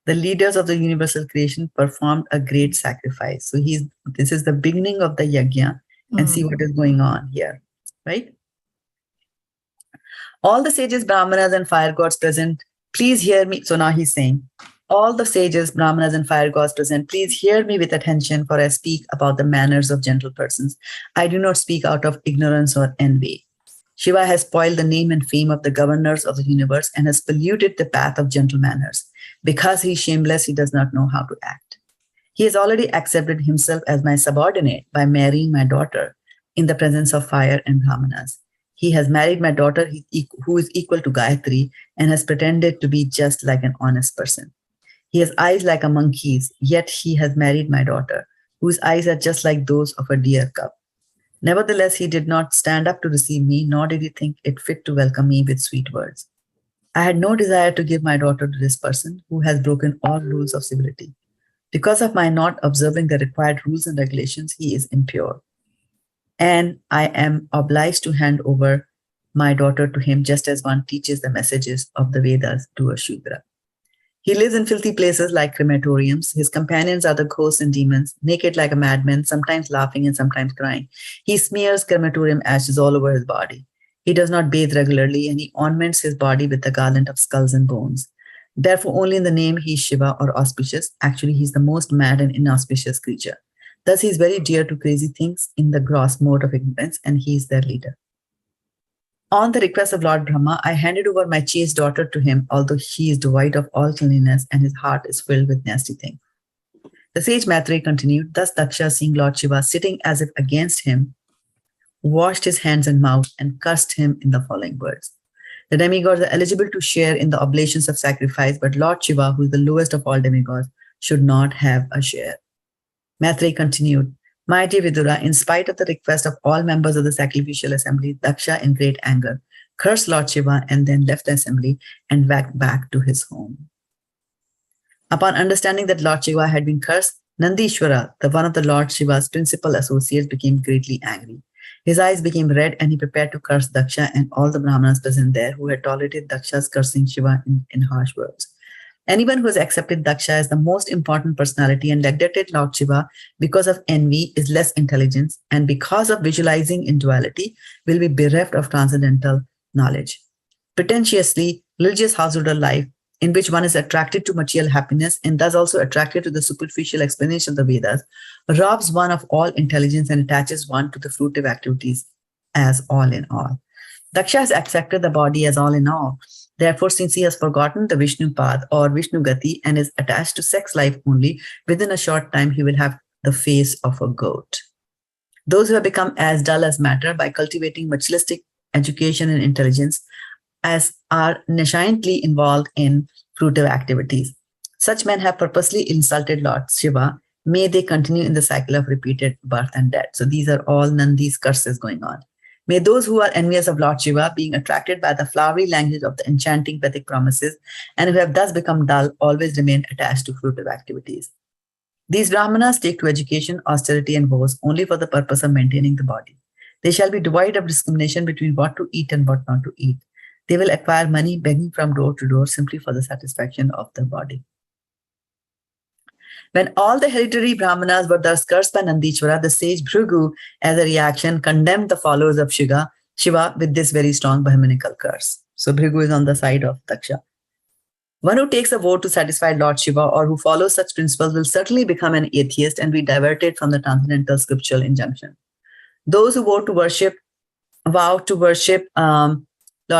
the leaders of the universal creation performed a great sacrifice. So this is the beginning of the yajna, and see what is going on here, right? All the sages, brahmanas, and fire gods present, please hear me. So now he's saying, all the sages, brahmanas, and fire gods present, please hear me with attention, for I speak about the manners of gentle persons. I do not speak out of ignorance or envy. Shiva has spoiled the name and fame of the governors of the universe and has polluted the path of gentle manners. Because he is shameless, he does not know how to act. He has already accepted himself as my subordinate by marrying my daughter in the presence of fire and brahmanas. He has married my daughter who is equal to Gayatri and has pretended to be just like an honest person. He has eyes like a monkey's, yet he has married my daughter, whose eyes are just like those of a deer cub. Nevertheless, he did not stand up to receive me, nor did he think it fit to welcome me with sweet words. I had no desire to give my daughter to this person who has broken all rules of civility. Because of my not observing the required rules and regulations, he is impure. And I am obliged to hand over my daughter to him just as one teaches the messages of the Vedas to a Shudra. He lives in filthy places like crematoriums. His companions are the ghosts and demons, naked like a madman, sometimes laughing and sometimes crying. He smears crematorium ashes all over his body. He does not bathe regularly, and he ornaments his body with the garland of skulls and bones. Therefore, only in the name he is Shiva or auspicious. Actually, he is the most mad and inauspicious creature. Thus, he is very dear to crazy things in the gross mode of ignorance, and he is their leader. On the request of Lord Brahma, I handed over my chaste daughter to him, although he is devoid of all cleanliness and his heart is filled with nasty things. The sage Maitreyi continued, thus Daksha, seeing Lord Shiva sitting as if against him, washed his hands and mouth and cursed him in the following words. The demigods are eligible to share in the oblations of sacrifice, but Lord Shiva, who is the lowest of all demigods, should not have a share. Maitreyi continued, my dear Vidura, in spite of the request of all members of the sacrificial assembly, Daksha, in great anger, cursed Lord Shiva and then left the assembly and went back to his home. Upon understanding that Lord Shiva had been cursed, Nandishwara, the one of the Lord Shiva's principal associates, became greatly angry. His eyes became red and he prepared to curse Daksha and all the Brahmanas present there who had tolerated Daksha's cursing Shiva in harsh words. Anyone who has accepted Daksha as the most important personality and neglected Lord Shiva because of envy is less intelligent, and because of visualizing in duality will be bereft of transcendental knowledge. Pretentiously, religious householder life, in which one is attracted to material happiness and thus also attracted to the superficial explanation of the Vedas, robs one of all intelligence and attaches one to the fruitive activities as all in all. Daksha has accepted the body as all in all. Therefore, since he has forgotten the Vishnu path or Vishnu Gati and is attached to sex life only, within a short time he will have the face of a goat. Those who have become as dull as matter by cultivating materialistic education and intelligence as are nesciently involved in fruitive activities. Such men have purposely insulted Lord Shiva. May they continue in the cycle of repeated birth and death. So these are all Nandi's curses going on. May those who are envious of Lord Shiva, being attracted by the flowery language of the enchanting Vedic promises, and who have thus become dull, always remain attached to fruitive activities. These Brahmanas take to education, austerity, and vows only for the purpose of maintaining the body. They shall be devoid of discrimination between what to eat and what not to eat. They will acquire money begging from door to door simply for the satisfaction of the body. When all the hereditary Brahmanas were thus cursed by Nandishvara, the sage Bhrigu, as a reaction, condemned the followers of Shiva with this very strong Brahminical curse. So Bhrigu is on the side of Daksha. One who takes a vow to satisfy Lord Shiva or who follows such principles will certainly become an atheist and be diverted from the transcendental scriptural injunction. Those who vow to worship Lord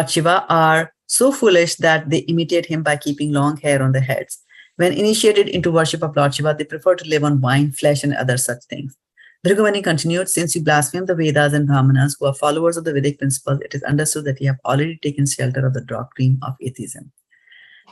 Shiva are so foolish that they imitate him by keeping long hair on their heads. When initiated into worship of Lord Shiva, they prefer to live on wine, flesh, and other such things. Bhrigumani continued, since you blaspheme the Vedas and Brahmanas who are followers of the Vedic principles, it is understood that you have already taken shelter of the doctrine of atheism.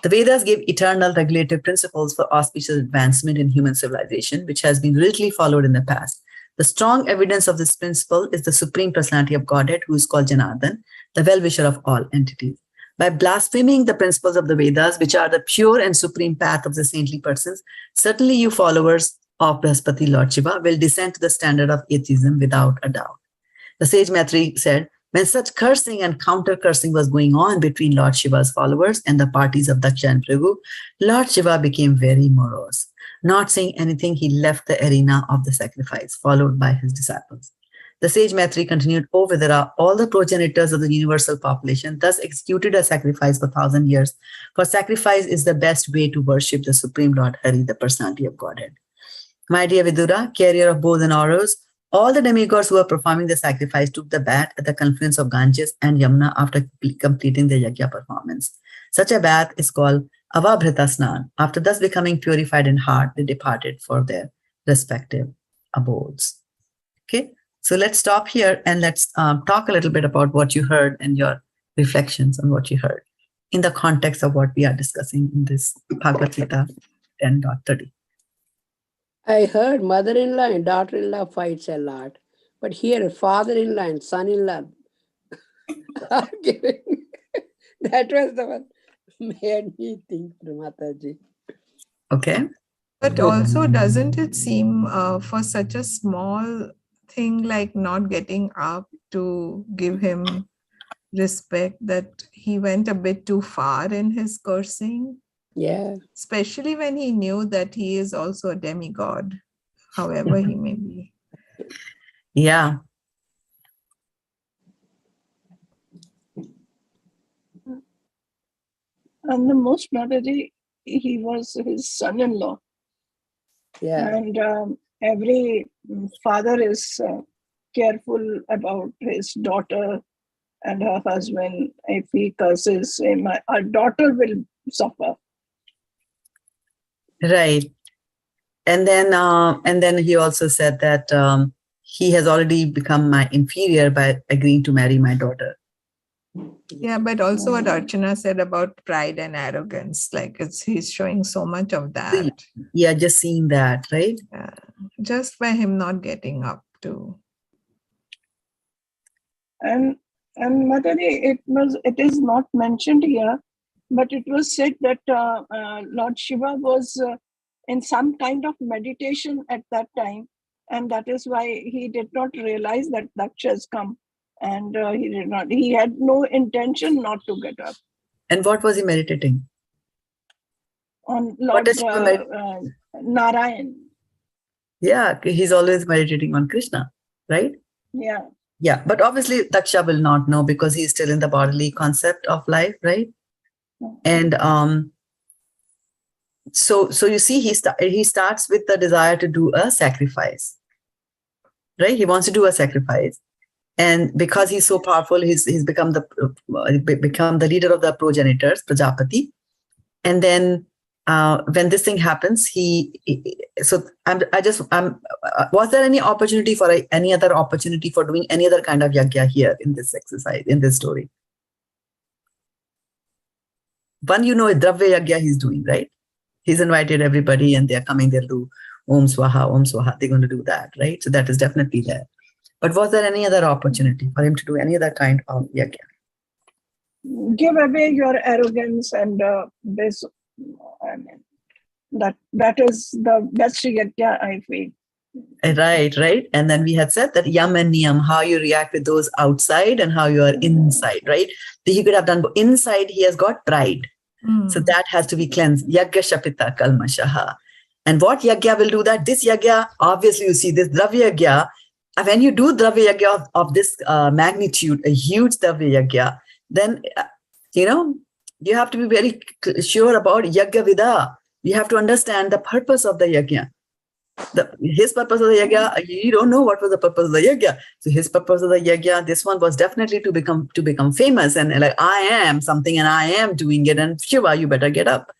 The Vedas give eternal regulative principles for auspicious advancement in human civilization, which has been rigidly followed in the past. The strong evidence of this principle is the Supreme Personality of Godhead, who is called Janardhan, the well-wisher of all entities. By blaspheming the principles of the Vedas, which are the pure and supreme path of the saintly persons, certainly you followers of Brahaspati Lord Shiva will descend to the standard of atheism without a doubt. The sage Maitreyi said, when such cursing and counter-cursing was going on between Lord Shiva's followers and the parties of Daksha and Bhrigu, Lord Shiva became very morose. Not saying anything, he left the arena of the sacrifice, followed by his disciples. The sage Maitreyi continued, O Vidura, all the progenitors of the universal population thus executed a sacrifice for 1,000 years, for sacrifice is the best way to worship the Supreme Lord Hari, the personality of Godhead. My dear Vidura, carrier of bows and arrows, all the demigods who were performing the sacrifice took the bath at the confluence of Ganges and Yamuna after completing the yajna performance. Such a bath is called Avabhrita Snan. After thus becoming purified in heart, they departed for their respective abodes. Okay. So let's stop here and let's talk a little bit about what you heard and your reflections on what you heard in the context of what we are discussing in this Bhagavad-gita 10.30. I heard mother-in-law and daughter-in-law fights a lot. But here, father-in-law and son-in-law arguing. That was the one made me think, Mataji. Okay. But also, doesn't it seem for such a small thing like not getting up to give him respect that he went a bit too far in his cursing? Yeah. Especially when he knew that he is also a demigod, however he may be. Yeah. And the most Mataji, he was his son-in-law. Yeah. And every father is careful about his daughter and her husband. If he curses him, our daughter will suffer. Right. And then he also said that he has already become my inferior by agreeing to marry my daughter. Yeah, but also what Archana said about pride and arrogance, like he's showing so much of that. Yeah, just seeing that, right? Yeah. Just by him not getting up to. And Mataji, it is not mentioned here, but it was said that Lord Shiva was in some kind of meditation at that time, and that is why he did not realize that Daksha has come, and he had no intention not to get up. And what was he meditating? On Lord Narayan. Yeah, he's always meditating on Krishna, right? Yeah. Yeah, but obviously Daksha will not know because he's still in the bodily concept of life, right? And so you see, he starts with the desire to do a sacrifice, right? He wants to do a sacrifice, and because he's so powerful, he's become the leader of the progenitors, Prajapati. And then when this thing happens, was there any opportunity for any other opportunity for doing any other kind of yajna here in this exercise, in this story? One, Dravya yajna he's doing, right? He's invited everybody and they're coming, they'll do Om Swaha, they're going to do that, right? So that is definitely there. But was there any other opportunity for him to do any other kind of yajna? Give away your arrogance and this. I mean, that is the best yajna, I feel. Right. And then we had said that yam and niyam, how you react with those outside and how you are inside, right? He could have done inside, he has got pride. So that has to be cleansed. Yagya shapita kalmashaha. And what yagya will do that? This yagya, obviously you see this dravya yagya. When you do dravya yagya of this magnitude, a huge dravya yagya, then, you have to be very sure about yagya vida. You have to understand the purpose of the yagya. His purpose of the yagya, you don't know what was the purpose of the yagya. So his purpose of the yagya, this one was definitely to become famous and like, I am something and I am doing it, and Shiva, you better get up.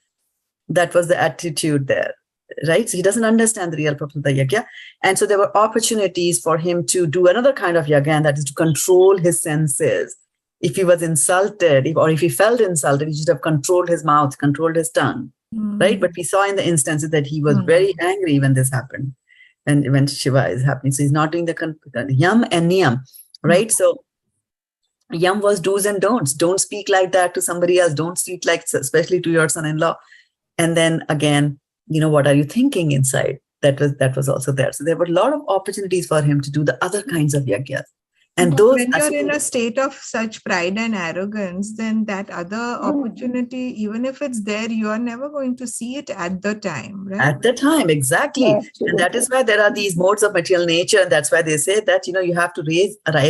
That was the attitude there, right? So he doesn't understand the real purpose of the yagya. And so there were opportunities for him to do another kind of yagya, and that is to control his senses. If he was insulted, or if he felt insulted, he should have controlled his mouth, controlled his tongue. Right, but we saw in the instances that he was very angry when this happened, and when Shiva is happening. So he's not doing the yam and niyam, right? So yam was do's and don'ts. Don't speak like that to somebody else. Don't speak like, especially to your son-in-law. And then again, what are you thinking inside? That was also there. So there were a lot of opportunities for him to do the other kinds of yagyas. And those, when you're in a state of such pride and arrogance, then that other opportunity, even if it's there, you are never going to see it at the time, right? At the time, exactly. And that is why there are these modes of material nature. And that's why they say that, you have to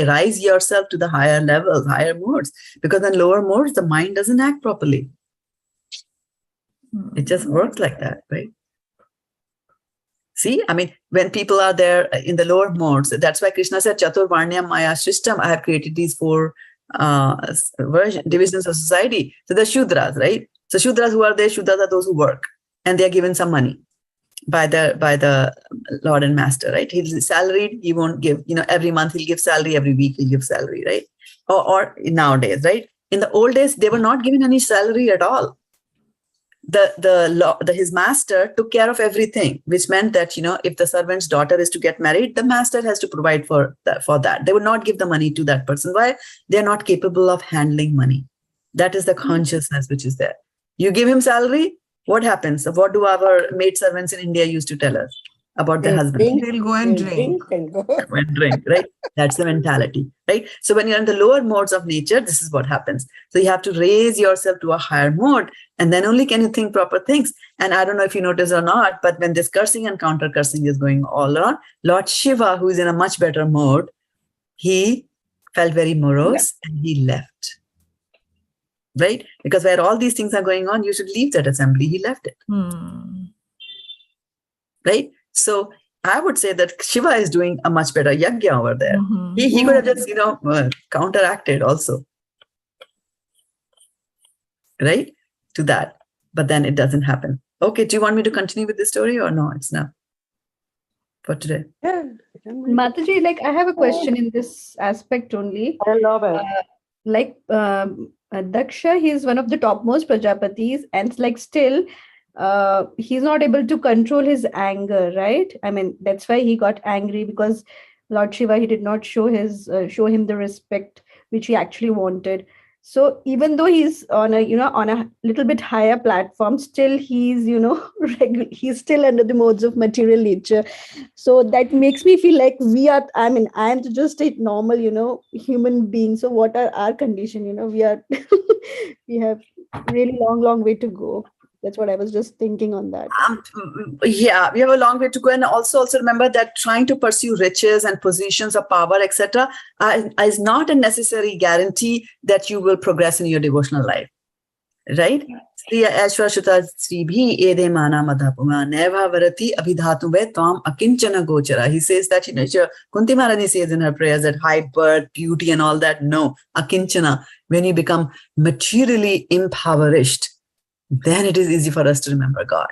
rise yourself to the higher levels, higher modes, because in lower modes, the mind doesn't act properly. It just works like that, right? See, when people are there in the lower modes, that's why Krishna said, Chatur Varnya Maya Shishtam, I have created these 4 divisions of society. So the Shudras, right? So Shudras who are there, Shudras are those who work, and they are given some money by the Lord and Master, right? He's salaried, he won't give, every month he'll give salary, every week he'll give salary, right? Or nowadays, right? In the old days, they were not given any salary at all. His master took care of everything, which meant that, if the servant's daughter is to get married, the master has to provide for that. They would not give the money to that person. Why? They're not capable of handling money. That is the consciousness which is there. You give him salary, what happens? What do our maid servants in India used to tell us about their husband? They'll go and drink. Right? That's the mentality, right? So when you're in the lower modes of nature, this is what happens. So you have to raise yourself to a higher mode, and then only can you think proper things. And I don't know if you notice or not, but when this cursing and counter cursing is going all around, Lord Shiva, who is in a much better mode, he felt very morose and he left. Right? Because where all these things are going on, you should leave that assembly. He left it. Right? So I would say that Shiva is doing a much better yajna over there. Mhm. He could have just, counteracted also, right, to that. But then it doesn't happen. Okay, do you want me to continue with the story or no? It's enough for today. Yeah. Mataji, like I have a question in this aspect only. I love it. Daksha, he's one of the topmost Prajapatis, and like still, he's not able to control his anger, right? I mean, that's why he got angry, because Lord Shiva, he did not show him the respect which he actually wanted. So even though he's on a little bit higher platform, still he's he's still under the modes of material nature. So that makes me feel like I am just a normal human being. So what are our condition? We are we have really long way to go. That's what I was just thinking on that. Yeah, we have a long way to go. And also remember that trying to pursue riches and positions of power, etc., is not a necessary guarantee that you will progress in your devotional life. Right? He says that, Kunti Maharani says in her prayers that height, birth, beauty, and all that. No, akinchana. When you become materially impoverished, then it is easy for us to remember God.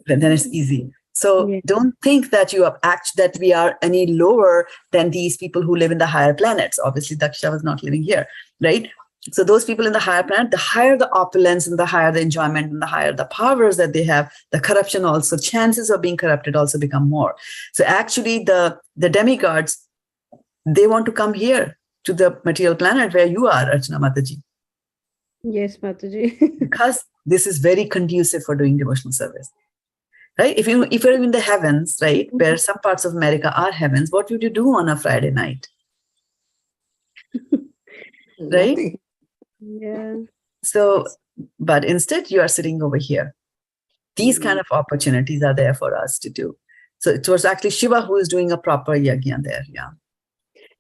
Then it's easy. So don't think that that we are any lower than these people who live in the higher planets. Obviously, Daksha was not living here, right? So those people in the higher planet, the higher the opulence and the higher the enjoyment and the higher the powers that they have, the corruption also, chances of being corrupted also become more. So actually the demigods, they want to come here to the material planet where you are, Archana Mataji. Yes, Mataji. Because this is very conducive for doing devotional service. Right? If you're in the heavens, right, where some parts of America are heavens, what would you do on a Friday night? Right? Nothing. Yeah. So, but instead you are sitting over here. These kind of opportunities are there for us to do. So it was actually Shiva who is doing a proper yajna there. Yeah.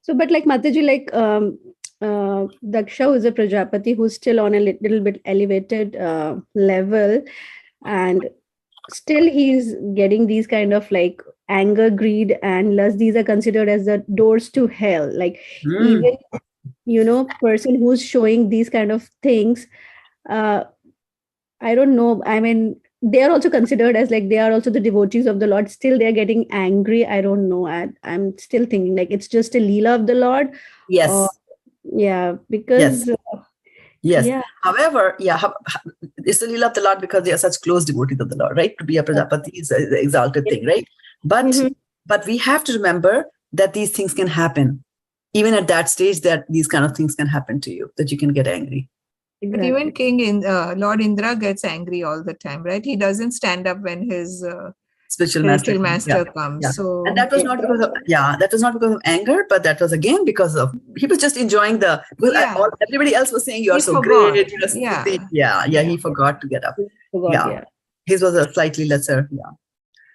So, but like Mataji, Daksha, who is a Prajapati, who's still on a little bit elevated level, and still he's getting these kind of like anger, greed, and lust. These are considered as the doors to hell. Like even person who's showing these kind of things, I don't know. I mean, they are also considered as like they are also the devotees of the Lord. Still, they're getting angry. I don't know. I'm still thinking like it's just a leela of the Lord. Yes. Because yes. Yeah. However, it's the leela of the Lord because they are such close devotees of the Lord, right? To be a Prajapati is an exalted thing, right? But we have to remember that these things can happen. Even at that stage, that these kind of things can happen to you, that you can get angry. But even Lord Indra gets angry all the time, right? He doesn't stand up when his spiritual master comes. Yeah. So, and that was not because of anger, but that was again because he was just enjoying everybody else was saying you're so great. He forgot to get up. His was a slightly lesser. Yeah.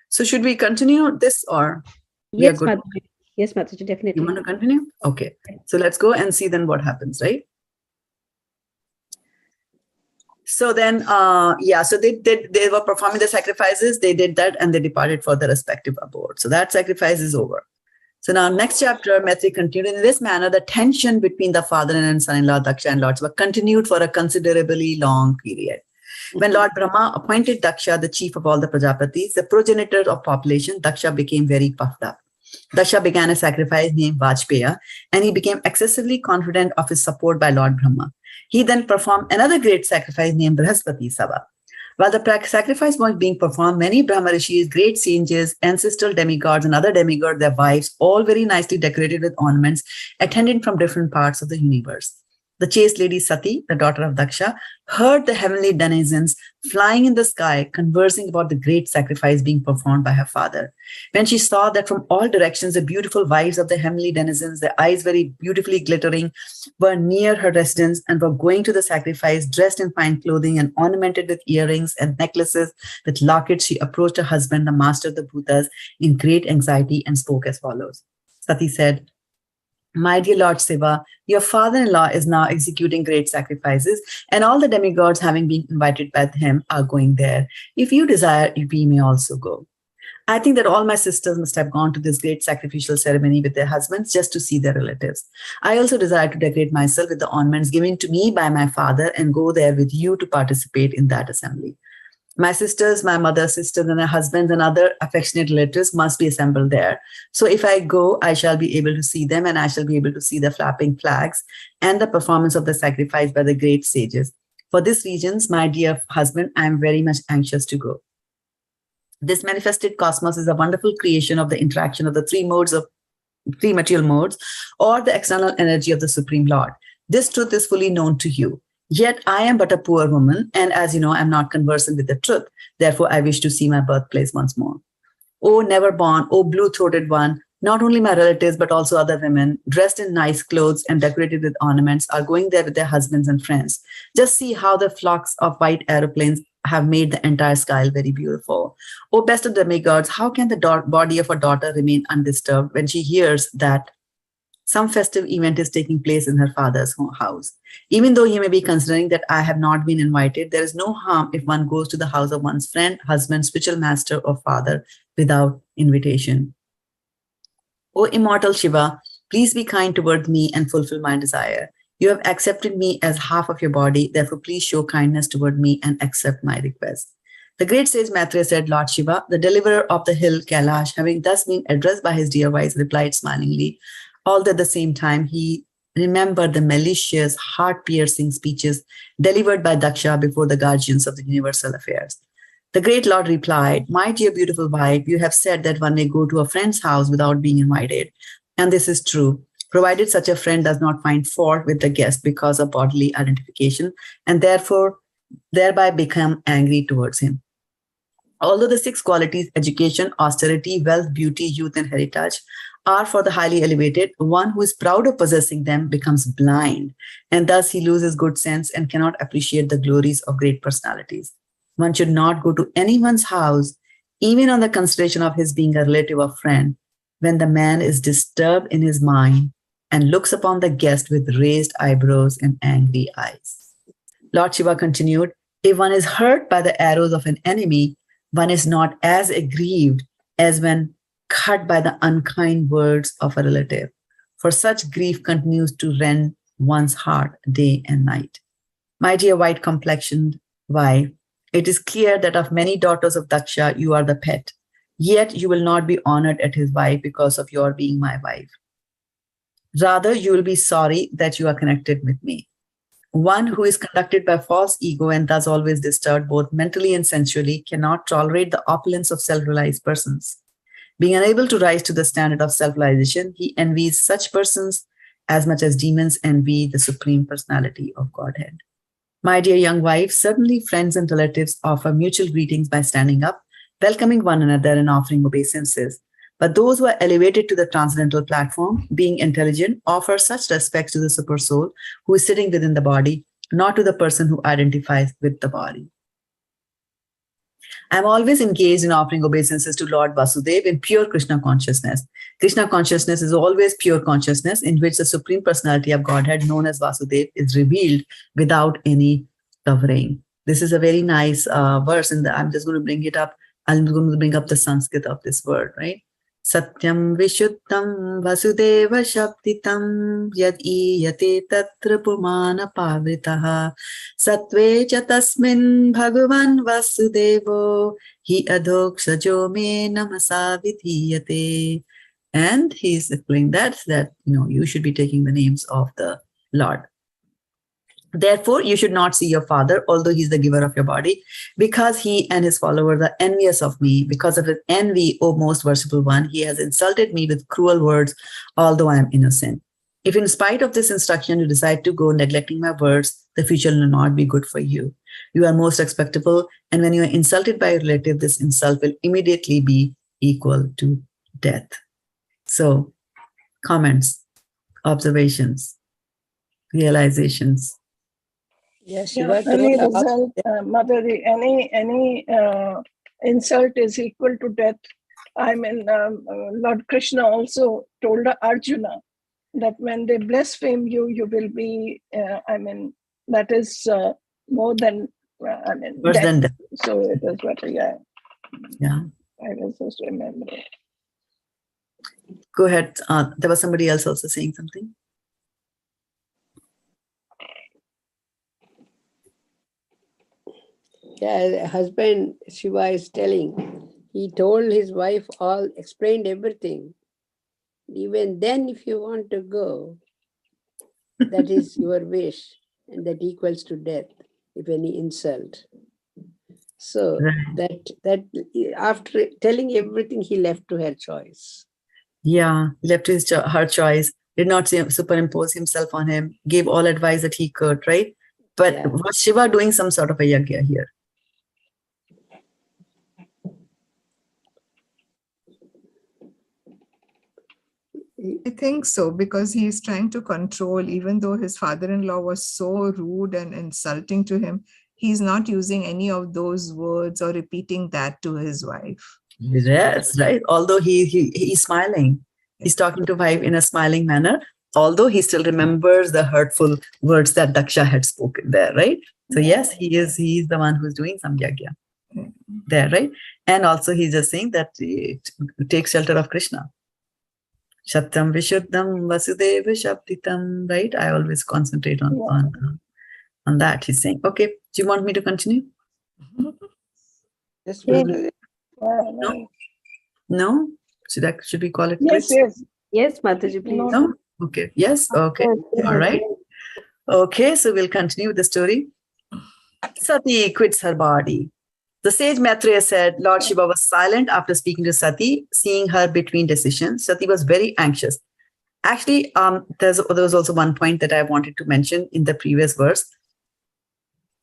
So should we continue this or? Yes, Mataji. Yes, Mataji, definitely. You want to continue? Okay. So let's go and see then what happens, right? So then, so they were performing the sacrifices. They did that and they departed for their respective abodes. So that sacrifice is over. So now next chapter, Maitri continued in this manner. The tension between the father and son-in-law, Daksha and Lord Shiva, continued for a considerably long period. When Lord Brahma appointed Daksha the chief of all the Prajapatis, the progenitor of population, Daksha became very puffed up. Daksha began a sacrifice named Vajpaya, and he became excessively confident of his support by Lord Brahma. He then performed another great sacrifice named Brihaspati Sabha. While the sacrifice was being performed, many Brahma rishis, great sages, ancestral demigods, and other demigods, their wives, all very nicely decorated with ornaments, attended from different parts of the universe. The chaste lady Sati, the daughter of Daksha, heard the heavenly denizens flying in the sky, conversing about the great sacrifice being performed by her father. When she saw that from all directions, the beautiful wives of the heavenly denizens, their eyes very beautifully glittering, were near her residence and were going to the sacrifice, dressed in fine clothing and ornamented with earrings and necklaces with lockets, she approached her husband, the master of the Bhutas, in great anxiety and spoke as follows. Sati said, "My dear Lord Shiva, your father-in-law is now executing great sacrifices, and all the demigods having been invited by him are going there. If you desire, we may also go. I think that all my sisters must have gone to this great sacrificial ceremony with their husbands just to see their relatives. I also desire to decorate myself with the ornaments given to me by my father and go there with you to participate in that assembly. My sisters, my mother's sisters, and their husbands and other affectionate relatives must be assembled there. So if I go, I shall be able to see them, and I shall be able to see the flapping flags and the performance of the sacrifice by the great sages. For these reasons, my dear husband, I am very much anxious to go. This manifested cosmos is a wonderful creation of the interaction of the three material modes, or the external energy of the Supreme Lord. This truth is fully known to you. Yet I am but a poor woman, and as you know, I am not conversant with the truth. Therefore, I wish to see my birthplace once more. O never born, O blue-throated one, not only my relatives, but also other women, dressed in nice clothes and decorated with ornaments, are going there with their husbands and friends. Just see how the flocks of white aeroplanes have made the entire sky very beautiful. O best of demigods, how can the body of a daughter remain undisturbed when she hears that some festive event is taking place in her father's house? Even though he may be considering that I have not been invited, there is no harm if one goes to the house of one's friend, husband, spiritual master, or father without invitation. O immortal Shiva, please be kind toward me and fulfill my desire. You have accepted me as half of your body, therefore please show kindness toward me and accept my request. The great sage Maitreya said, Lord Shiva, the deliverer of the hill Kailash, having thus been addressed by his dear wife, replied smilingly, although at the same time he remembered the malicious, heart-piercing speeches delivered by Daksha before the guardians of the universal affairs. The great Lord replied, my dear beautiful wife, you have said that one may go to a friend's house without being invited. And this is true, provided such a friend does not find fault with the guest because of bodily identification and therefore thereby become angry towards him. Although the 6 qualities, education, austerity, wealth, beauty, youth, and heritage, are for the highly elevated, one who is proud of possessing them becomes blind, and thus he loses good sense and cannot appreciate the glories of great personalities. One should not go to anyone's house, even on the consideration of his being a relative or friend, when the man is disturbed in his mind and looks upon the guest with raised eyebrows and angry eyes. Lord Shiva continued, if one is hurt by the arrows of an enemy, one is not as aggrieved as when cut by the unkind words of a relative, for such grief continues to rend one's heart day and night. My dear white-complexioned wife, it is clear that of many daughters of Daksha, you are the pet, yet you will not be honored at his wife because of your being my wife. Rather, you will be sorry that you are connected with me. One who is conducted by false ego and thus always disturbed both mentally and sensually cannot tolerate the opulence of self-realized persons. Being unable to rise to the standard of self-realization, he envies such persons as much as demons envy the Supreme Personality of Godhead. My dear young wife, certainly friends and relatives offer mutual greetings by standing up, welcoming one another and offering obeisances. But those who are elevated to the transcendental platform, being intelligent, offer such respects to the super soul who is sitting within the body, not to the person who identifies with the body. I am always engaged in offering obeisances to Lord Vasudeva in pure Krishna consciousness. Krishna consciousness is always pure consciousness in which the Supreme Personality of Godhead, known as Vasudeva, is revealed without any covering. This is a very nice verse, and I'm just going to bring it up. I'm going to bring up the Sanskrit of this word, right? Satyam Vishuddham Vasudeva Shabditam Yad Iyate Tatra Pumana Pavritaha Satve cha tasmin Bhagavan Vasudevo Hi Adhokshajo Me Namasa Vidhiyate. And he's explaining that you should be taking the names of the Lord. Therefore, you should not see your father, although he's the giver of your body, because he and his followers are envious of me. Because of his envy, O most worshipful one, he has insulted me with cruel words, although I am innocent. If in spite of this instruction you decide to go neglecting my words, the future will not be good for you. You are most respectable, and when you are insulted by a relative, this insult will immediately be equal to death. So, comments, observations, realizations. Yes, Yeah, Shiva any told us. result, Madhuri, any insult is equal to death. I mean, Lord Krishna also told Arjuna that when they blaspheme you, you will be, that is more than, Worse death. than death. So it is better, yeah. Yeah. I was just remembering. Go ahead. There was somebody else also saying something. Yeah, husband Shiva is telling, he told his wife all, explained everything. Even then, if you want to go, that is your wish, and that equals to death, if any insult. So Right. that after telling everything, he left to her choice. Yeah, left her choice, did not superimpose himself on him, gave all advice that he could, right? But Yeah. was Shiva doing some sort of a yagya here? I think so, because he is trying to control, even though his father-in-law was so rude and insulting to him, he's not using any of those words or repeating that to his wife. Yes, right. Although he's smiling, he's talking to wife in a smiling manner, although he still remembers the hurtful words that Daksha had spoken there, right? So yes, he is the one who's doing some yagya there, right? And also he's just saying that take shelter of Krishna. Shatam Vishuddham Vasudeva Shabditam, right? I always concentrate on that. He's saying, okay, do you want me to continue? Yes, No? No? Should we call it Yes, quits? yes. Yes, Mataji, please. No? Okay. Yes? Okay. All right. Okay, so we'll continue with the story. Sati quits her body. The sage Maitreya said, Lord Shiva was silent after speaking to Sati, seeing her between decisions. Sati was very anxious. Actually, there was also one point that I wanted to mention in the previous verse.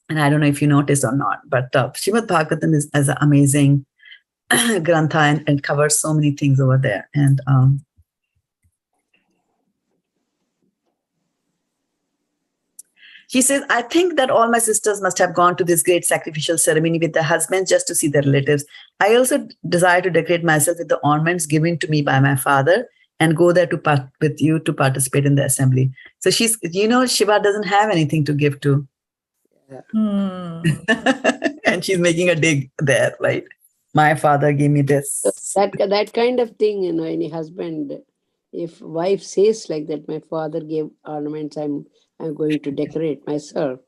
And I don't know if you noticed or not, but Srimad Bhagavatam is an amazing grantha and covers so many things over there. And she says, I think that all my sisters must have gone to this great sacrificial ceremony with their husbands just to see their relatives. I also desire to decorate myself with the ornaments given to me by my father and go there with you to participate in the assembly. So she's, Shiva doesn't have anything to give to. And she's making a dig there, right? My father gave me this. That kind of thing, any husband, if wife says like that, my father gave ornaments, I'm going to decorate myself.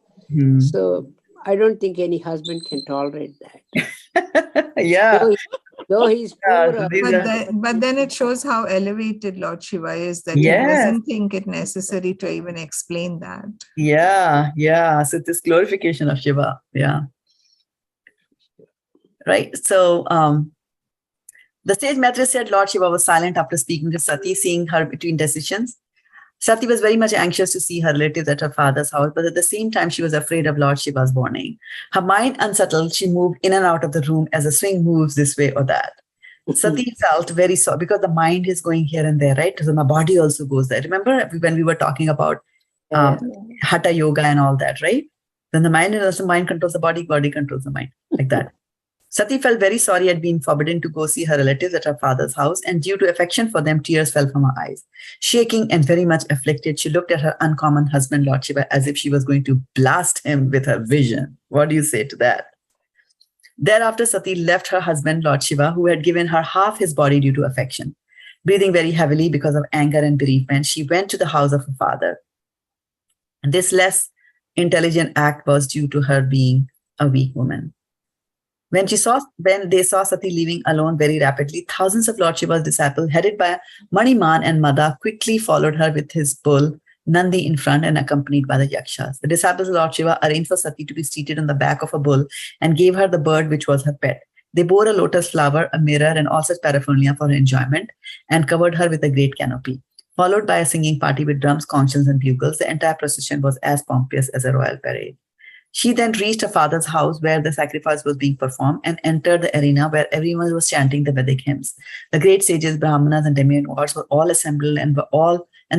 So I don't think any husband can tolerate that. Yeah. Though he's poor. But then it shows how elevated Lord Shiva is, that he doesn't think it necessary to even explain that. Yeah. So this glorification of Shiva. Yeah. Right. So the sage Maitreya said Lord Shiva was silent after speaking to Sati, seeing her between decisions. Sati was very much anxious to see her relatives at her father's house, but at the same time, she was afraid of Lord Shiva's warning. Her mind unsettled, she moved in and out of the room as a swing moves this way or that. Sati felt very sorry because the mind is going here and there, right? So my body also goes there. Remember when we were talking about Hatha Yoga and all that, right? Then the mind controls the body controls the mind, like that. Sati felt very sorry at being forbidden to go see her relatives at her father's house, and due to affection for them, tears fell from her eyes. Shaking and very much afflicted, she looked at her uncommon husband, Lord Shiva, as if she was going to blast him with her vision. What do you say to that? Thereafter, Sati left her husband, Lord Shiva, who had given her half his body due to affection. Breathing very heavily because of anger and bereavement, she went to the house of her father. This less intelligent act was due to her being a weak woman. When they saw Sati leaving alone very rapidly, thousands of Lord Shiva's disciples, headed by Maniman and Mada, quickly followed her with his bull, Nandi, in front and accompanied by the Yakshas. The disciples of Lord Shiva arranged for Sati to be seated on the back of a bull and gave her the bird which was her pet. They bore a lotus flower, a mirror, and all such paraphernalia for her enjoyment and covered her with a great canopy. Followed by a singing party with drums, conchs, and bugles, the entire procession was as pompous as a royal parade. She then reached her father's house where the sacrifice was being performed and entered the arena where everyone was chanting the Vedic hymns. The great sages, Brahmanas, and demigods were all assembled and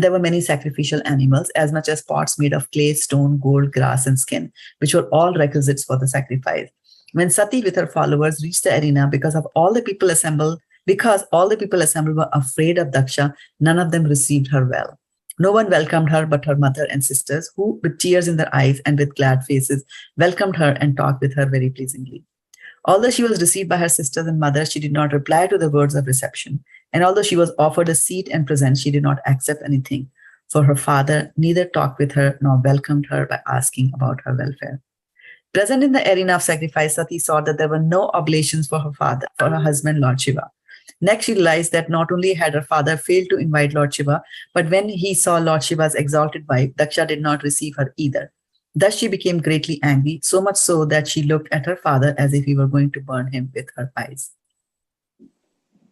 there were many sacrificial animals, as much as pots made of clay, stone, gold, grass, and skin, which were all requisites for the sacrifice. When Sati with her followers reached the arena, because all the people assembled were afraid of Daksha, none of them received her well. No one welcomed her but her mother and sisters, who, with tears in their eyes and with glad faces, welcomed her and talked with her very pleasingly. Although she was received by her sisters and mother, she did not reply to the words of reception. And although she was offered a seat and present, she did not accept anything. For her father neither talked with her nor welcomed her by asking about her welfare. Present in the arena of sacrifice, Sati saw that there were no oblations for her husband, Lord Shiva. Next, she realized that not only had her father failed to invite Lord Shiva, but when he saw Lord Shiva's exalted wife, Daksha did not receive her either. Thus, she became greatly angry, so much so that she looked at her father as if he were going to burn him with her eyes.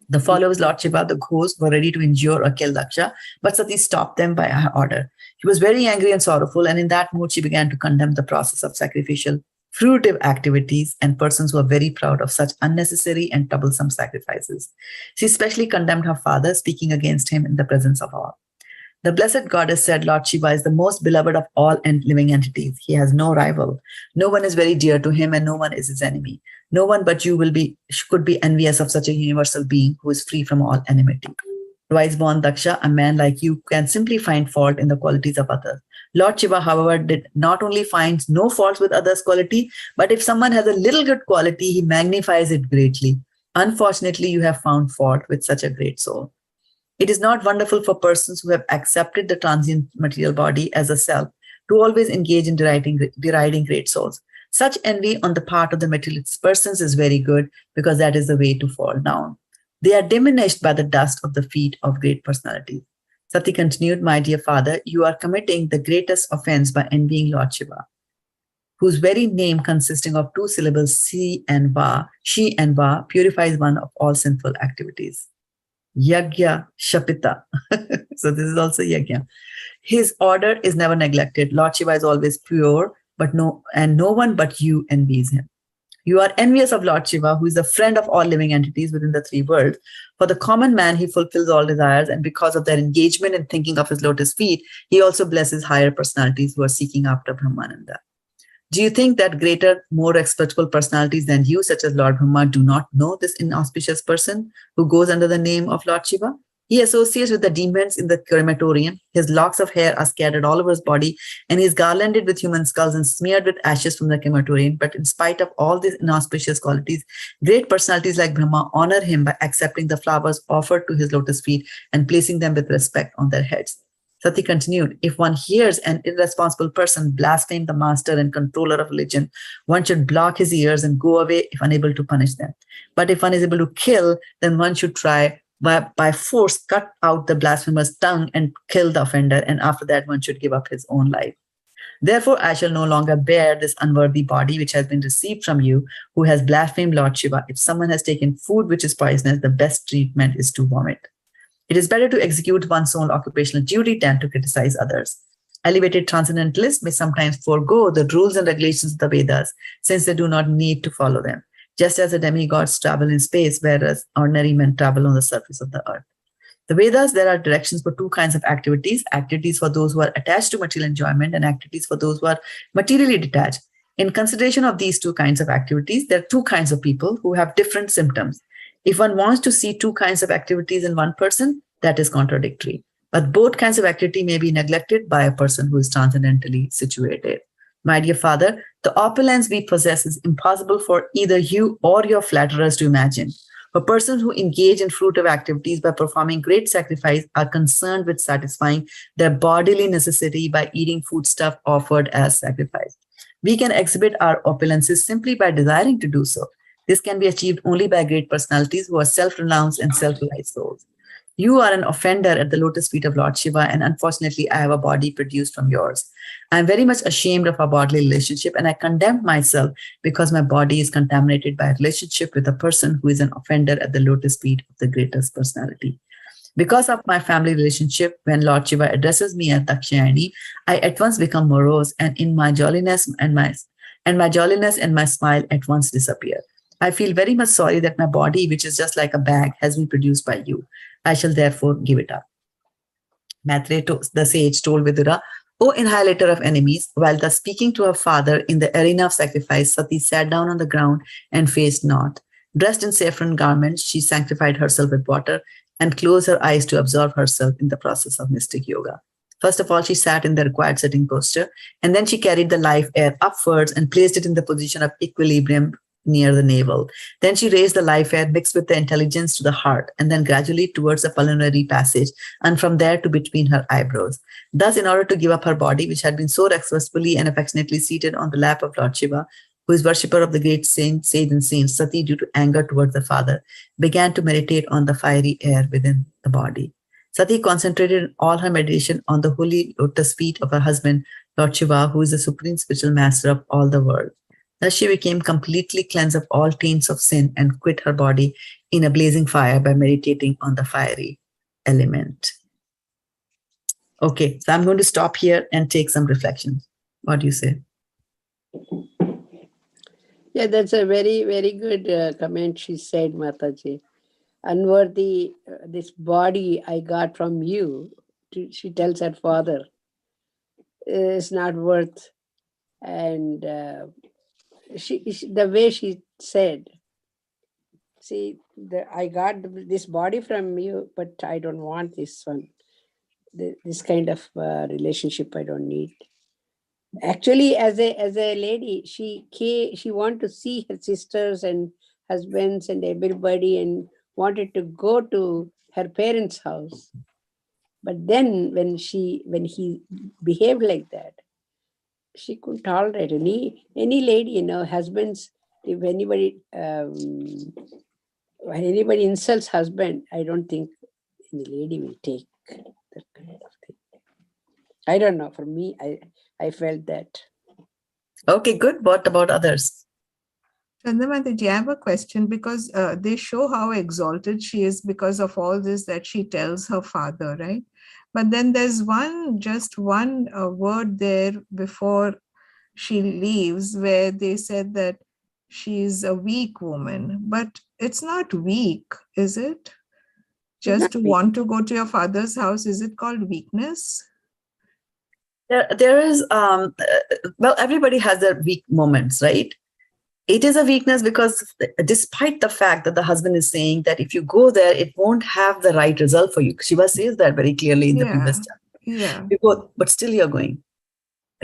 The followers, Lord Shiva, the ghosts, were ready to injure or kill Daksha, but Sati stopped them by her order. She was very angry and sorrowful, and in that mood, she began to condemn the process of sacrificial, fruitive activities and persons who are very proud of such unnecessary and troublesome sacrifices. She especially condemned her father, speaking against him in the presence of all. The blessed goddess said, Lord Shiva is the most beloved of all living entities. He has no rival. No one is very dear to him, and no one is his enemy. No one but you could be envious of such a universal being who is free from all enmity. Twice born Daksha, a man like you can simply find fault in the qualities of others. Lord Shiva, however, did not only find no faults with others' quality, but if someone has a little good quality, he magnifies it greatly. Unfortunately, you have found fault with such a great soul. It is not wonderful for persons who have accepted the transient material body as a self to always engage in deriding great souls. Such envy on the part of the materialist persons is very good, because that is the way to fall down. They are diminished by the dust of the feet of great personalities. Sati continued, my dear father, you are committing the greatest offense by envying Lord Shiva, whose very name consisting of two syllables, she and va, purifies one of all sinful activities. Yagya Shapita. So this is also Yagya. His order is never neglected. Lord Shiva is always pure, but no one but you envies him. You are envious of Lord Shiva, who is a friend of all living entities within the three worlds. For the common man, he fulfills all desires, and because of their engagement in thinking of his lotus feet, he also blesses higher personalities who are seeking after Brahmananda. Do you think that greater, more respectable personalities than you, such as Lord Brahma, do not know this inauspicious person who goes under the name of Lord Shiva? He associates with the demons in the crematorium. His locks of hair are scattered all over his body, and he is garlanded with human skulls and smeared with ashes from the crematorium. But in spite of all these inauspicious qualities, great personalities like Brahma honor him by accepting the flowers offered to his lotus feet and placing them with respect on their heads. Sati continued, if one hears an irresponsible person blaspheme the master and controller of religion, one should block his ears and go away if unable to punish them. But if one is able to kill, then one should try by force cut out the blasphemer's tongue and kill the offender, and after that one should give up his own life. Therefore, I shall no longer bear this unworthy body which has been received from you, who has blasphemed Lord Shiva. If someone has taken food which is poisonous, the best treatment is to vomit. It is better to execute one's own occupational duty than to criticize others. Elevated transcendentalists may sometimes forego the rules and regulations of the Vedas, since they do not need to follow them, just as the demigods travel in space, whereas ordinary men travel on the surface of the earth. The Vedas, there are directions for two kinds of activities for those who are attached to material enjoyment and activities for those who are materially detached. In consideration of these two kinds of activities, there are two kinds of people who have different symptoms. If one wants to see two kinds of activities in one person, that is contradictory. But both kinds of activity may be neglected by a person who is transcendentally situated. My dear father, the opulence we possess is impossible for either you or your flatterers to imagine. For persons who engage in fruitive activities by performing great sacrifice are concerned with satisfying their bodily necessity by eating foodstuff offered as sacrifice. We can exhibit our opulences simply by desiring to do so. This can be achieved only by great personalities who are self-renounced and self-realized souls. You are an offender at the lotus feet of Lord Shiva, and unfortunately, I have a body produced from yours. I am very much ashamed of our bodily relationship, and I condemn myself because my body is contaminated by a relationship with a person who is an offender at the lotus feet of the greatest personality. Because of my family relationship, when Lord Shiva addresses me as Dakshayani, I at once become morose, and in my jolliness and my smile at once disappear. I feel very much sorry that my body, which is just like a bag, has been produced by you. I shall therefore give it up. Maitreya, the sage, told Vidura, O annihilator of enemies, while thus speaking to her father in the arena of sacrifice, Sati sat down on the ground and faced north. Dressed in saffron garments, she sanctified herself with water and closed her eyes to absorb herself in the process of mystic yoga. First of all, she sat in the required sitting posture, and then she carried the life air upwards and placed it in the position of equilibrium near the navel. Then she raised the life air mixed with the intelligence to the heart, and then gradually towards the pulmonary passage, and from there to between her eyebrows. Thus, in order to give up her body, which had been so respectfully and affectionately seated on the lap of Lord Shiva, who is worshipper of the great saint, sage and saints, Sati, due to anger towards the father, began to meditate on the fiery air within the body. Sati concentrated all her meditation on the holy lotus feet of her husband, Lord Shiva, who is the supreme spiritual master of all the world. Thus she became completely cleansed of all taints of sin and quit her body in a blazing fire by meditating on the fiery element. Okay, so I'm going to stop here and take some reflections. What do you say? Yeah, that's a very, very good comment she said, Mataji. Unworthy, this body I got from you, she tells her father, is not worth. And the way she said, see, I got this body from you, but I don't want this one. This kind of relationship I don't need. Actually, as a lady, she wanted to see her sisters and husbands and everybody, and wanted to go to her parents' house. But then when he behaved like that, she couldn't tolerate any lady, husbands. If anybody insults husband, I don't think any lady will take that kind of thing. I don't know. For me, I felt that. Okay, good. What about others? Chandamati, I have a question, because they show how exalted she is because of all this that she tells her father, right? But then there's just one word there before she leaves where they said that she's a weak woman, but it's not weak, is it? Just to want to go to your father's house, is it called weakness? There is, well, everybody has their weak moments, right? It is a weakness because despite the fact that the husband is saying that if you go there, it won't have the right result for you. Shiva says that very clearly in the previous chapter. Yeah. You go, but still you're going,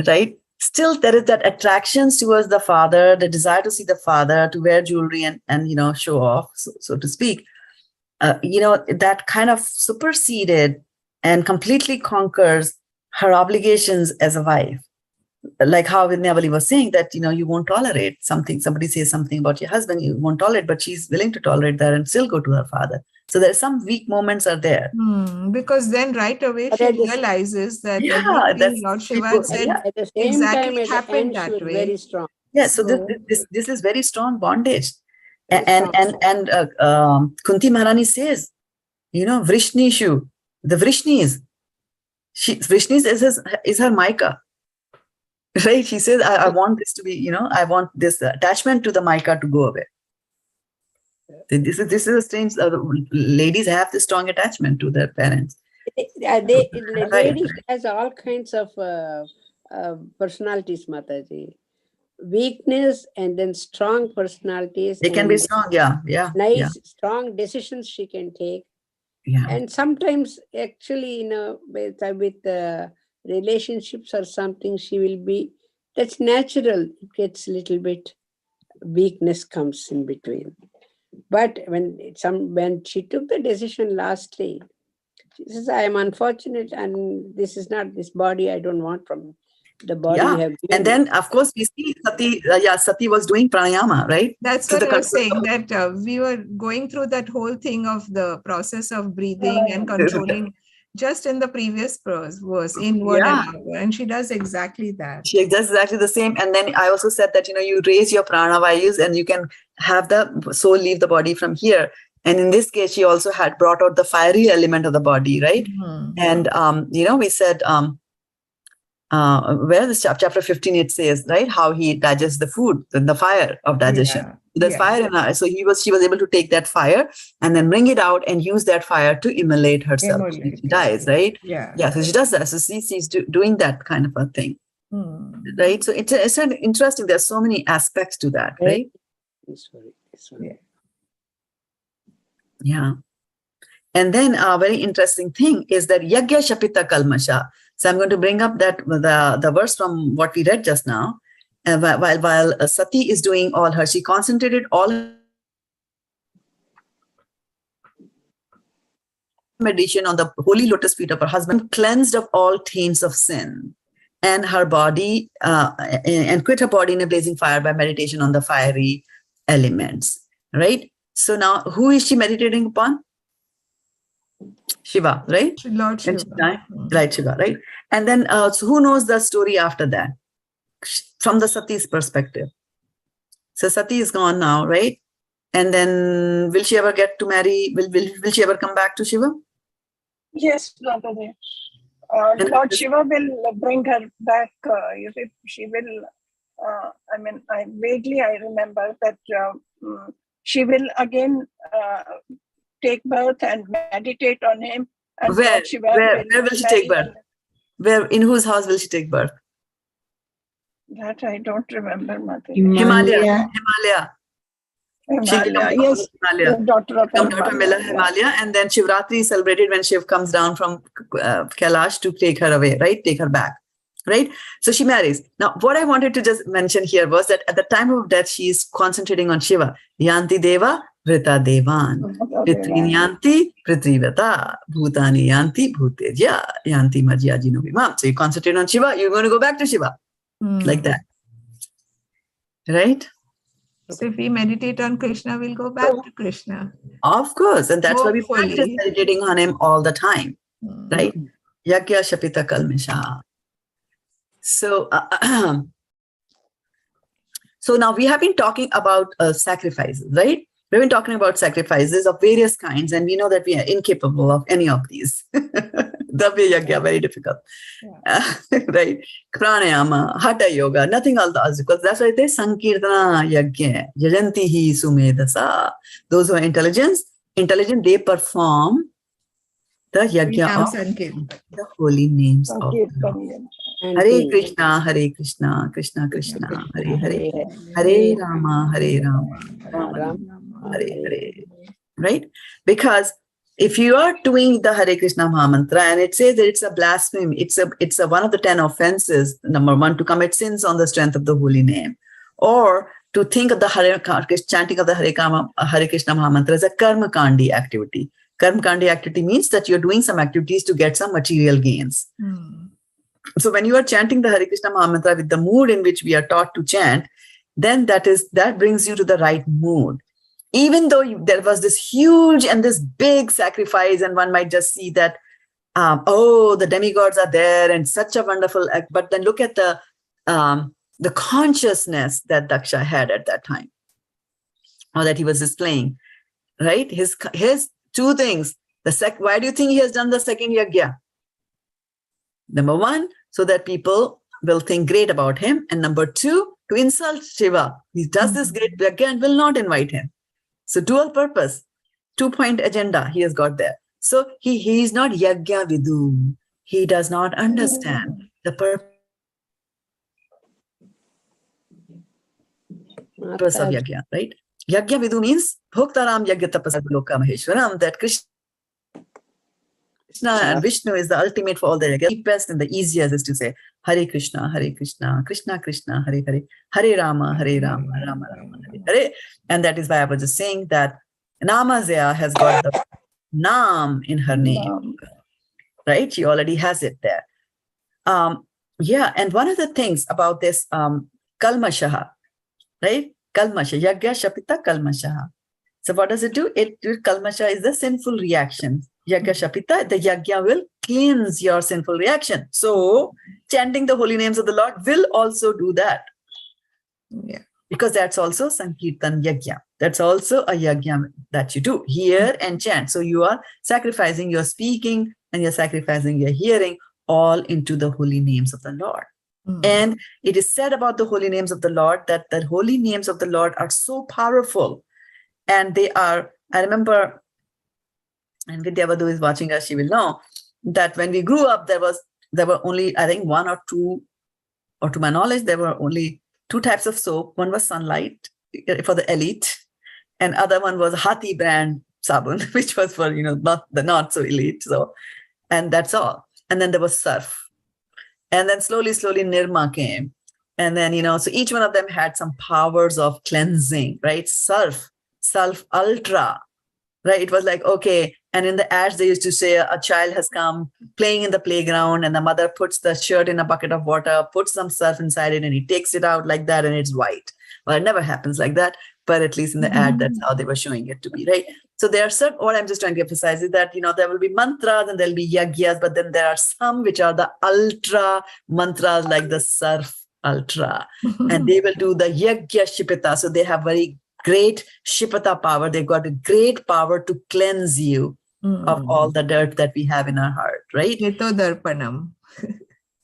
right? Still there is that attraction towards the father, the desire to see the father, to wear jewelry and show off, so to speak. That kind of superseded and completely conquers her obligations as a wife. Like how Vidyavali was saying that, you won't tolerate something. Somebody says something about your husband, you won't tolerate, but she's willing to tolerate that and still go to her father. So there's some weak moments are there. Because then right away she realizes that everything Lord Shiva said at the same exactly time, happened she that was way. very strong. Yeah, so this is very strong bondage. And Kunti Maharani says, Vrishnishu, the Vrishnis, Vrishnis is her Maika. Right? She says, I want this to be, I want this attachment to the Maika to go away. This is a strange, ladies have this strong attachment to their parents. The lady has all kinds of personalities, Mataji. Weakness and then strong personalities. They can be strong, yeah. Nice, strong decisions she can take. Yeah. And sometimes actually, with relationships or something, she will be, that's natural. It gets a little bit, weakness comes in between. But when she took the decision lastly, she says, I am unfortunate and this is not this body I don't want from the body you have given. And then of course we see Sati was doing pranayama, right? That's what I was saying, that we were going through that whole thing of the process of breathing and controlling just in the previous verse, inward and outward, and she does exactly that. She does exactly the same. And then I also said that, you raise your pranavayus and you can have the soul leave the body from here. And in this case, she also had brought out the fiery element of the body, right? And, we said, where this chapter 15, it says, right, how he digests the food, the fire of digestion. There's fire in her. So she was able to take that fire and then bring it out and use that fire to immolate herself. She dies, right? Yeah. So she does that. So she's doing that kind of a thing, right? So it's interesting. There's so many aspects to that, right? Yeah. And then a very interesting thing is that Yagya Shapita Kalmasha. So I'm going to bring up that the verse from what we read just now. while Sati is doing all her, she concentrated all meditation on the holy lotus feet of her husband, cleansed of all taints of sin, and her body, and quit her body in a blazing fire by meditation on the fiery elements, right? So now, who is she meditating upon? Shiva, right? Lord Shiva. Right, Shiva, right? And then, so who knows the story after that? From the Sati's perspective. So Sati is gone now, right? And then, will she ever get to marry? Will she ever come back to Shiva? Yes, Mataji. Lord Shiva will bring her back. She will. I vaguely remember that she will again take birth and meditate on him. And Where Lord Shiva will she take birth? In whose house will she take birth? That I don't remember, Mataji. Himalaya. Himalaya, yes, Himalaya. the daughter of Himalaya, and then Shivratri is celebrated when Shiv comes down from Kailash to take her away, right? Take her back, right? So she marries. Now, what I wanted to just mention here was that at the time of death, she is concentrating on Shiva. Yanti Deva, Vrita Devan. Pritrini Yanti, Pritrivata. Bhutani Yanti, Bhuteja. Yanti Majyajino Vimam. So you concentrate on Shiva, you're going to go back to Shiva. Like that. Right? So if we meditate on Krishna, we'll go back to Krishna. Of course. And that's why we Hopefully. practice meditating on him all the time. Right? Yagya Shapita Kalmisha. So, so now we have been talking about sacrifices, right? We've been talking about sacrifices of various kinds, and we know that we are incapable of any of these. Davya Yagya, very difficult. Right? Pranayama, Hatha Yoga, nothing else, because that's why it is Sankirtana Yagya, Jajanti hi Sumedasa. Those who are intelligent, they perform the Yagya of the holy names of the Lord. Hare Krishna, Krishna Krishna, Hare Hare, Hare Rama, Rama, Hare Hare. Right? Because if you are doing the Hare Krishna Mahamantra and it says that it's a blasphemy, it's a one of the 10 offenses, number one, to commit sins on the strength of the holy name, or to think of the chanting of the Hare Krishna Mahamantra as a karma kandi activity. Karma kandi activity means that you're doing some activities to get some material gains. So when you are chanting the Hare Krishna Mahamantra with the mood in which we are taught to chant, then that brings you to the right mood. Even though there was this huge and this big sacrifice, and one might just see that, the demigods are there and such a wonderful act. But then look at the consciousness that Daksha had at that time, or that he was displaying, right? His two things. Why do you think he has done the second yagya? Number one, so that people will think great about him. And number two, to insult Shiva. He does this great yagya and will not invite him. So dual purpose, 2-point agenda he has got there. So he is not yagya vidu. He does not understand the purpose of yagya, right? Yagya vidu means bhoktaram yagya tapasad loka maheshwaram, that Krishna and Vishnu is the ultimate for all the yagya. The best and the easiest is to say Hare Krishna, Krishna Krishna, Hare Hare, Hare Rama, Rama Rama, Hare Hare. And that is why I was just saying that Namazaya has got the Nam in her name, right? She already has it there. And one of the things about this Kalmashaha, right? Kalmasha, Yagya Shapita Kalmashaha. So what does it do? Kalmasha is the sinful reaction. Yagya Shapita, the Yagya will cleanse your sinful reaction. So chanting the holy names of the Lord will also do that. Yeah. Because that's also Sankirtan Yagya. That's also a Yagya that you do, hear and chant. So you are sacrificing your speaking and you're sacrificing your hearing all into the holy names of the Lord. And it is said about the holy names of the Lord that the holy names of the Lord are so powerful. And they are, I remember, and Vidyavadhu is watching us, she will know, that when we grew up, there were only, I think, one or two, or to my knowledge, there were only two types of soap. One was Sunlight for the elite, and other one was Hathi brand sabun, which was for, not so elite. So, and that's all. And then there was Surf. And then slowly Nirma came. And then, so each one of them had some powers of cleansing, right? Self, ultra, right? It was like, okay. And in the ads, they used to say a child has come playing in the playground and the mother puts the shirt in a bucket of water, puts some surf inside it, and he takes it out like that and it's white. Well, it never happens like that. But at least in the ad, that's how they were showing it to be, right? So there are certain, what I'm just trying to emphasize is that, there will be mantras and there'll be yagyas, but then there are some which are the ultra mantras like the surf ultra. And they will do the yagya shipita. So they have very great shipata power. They've got a great power to cleanse you of all the dirt that we have in our heart, right? Hito darpanam.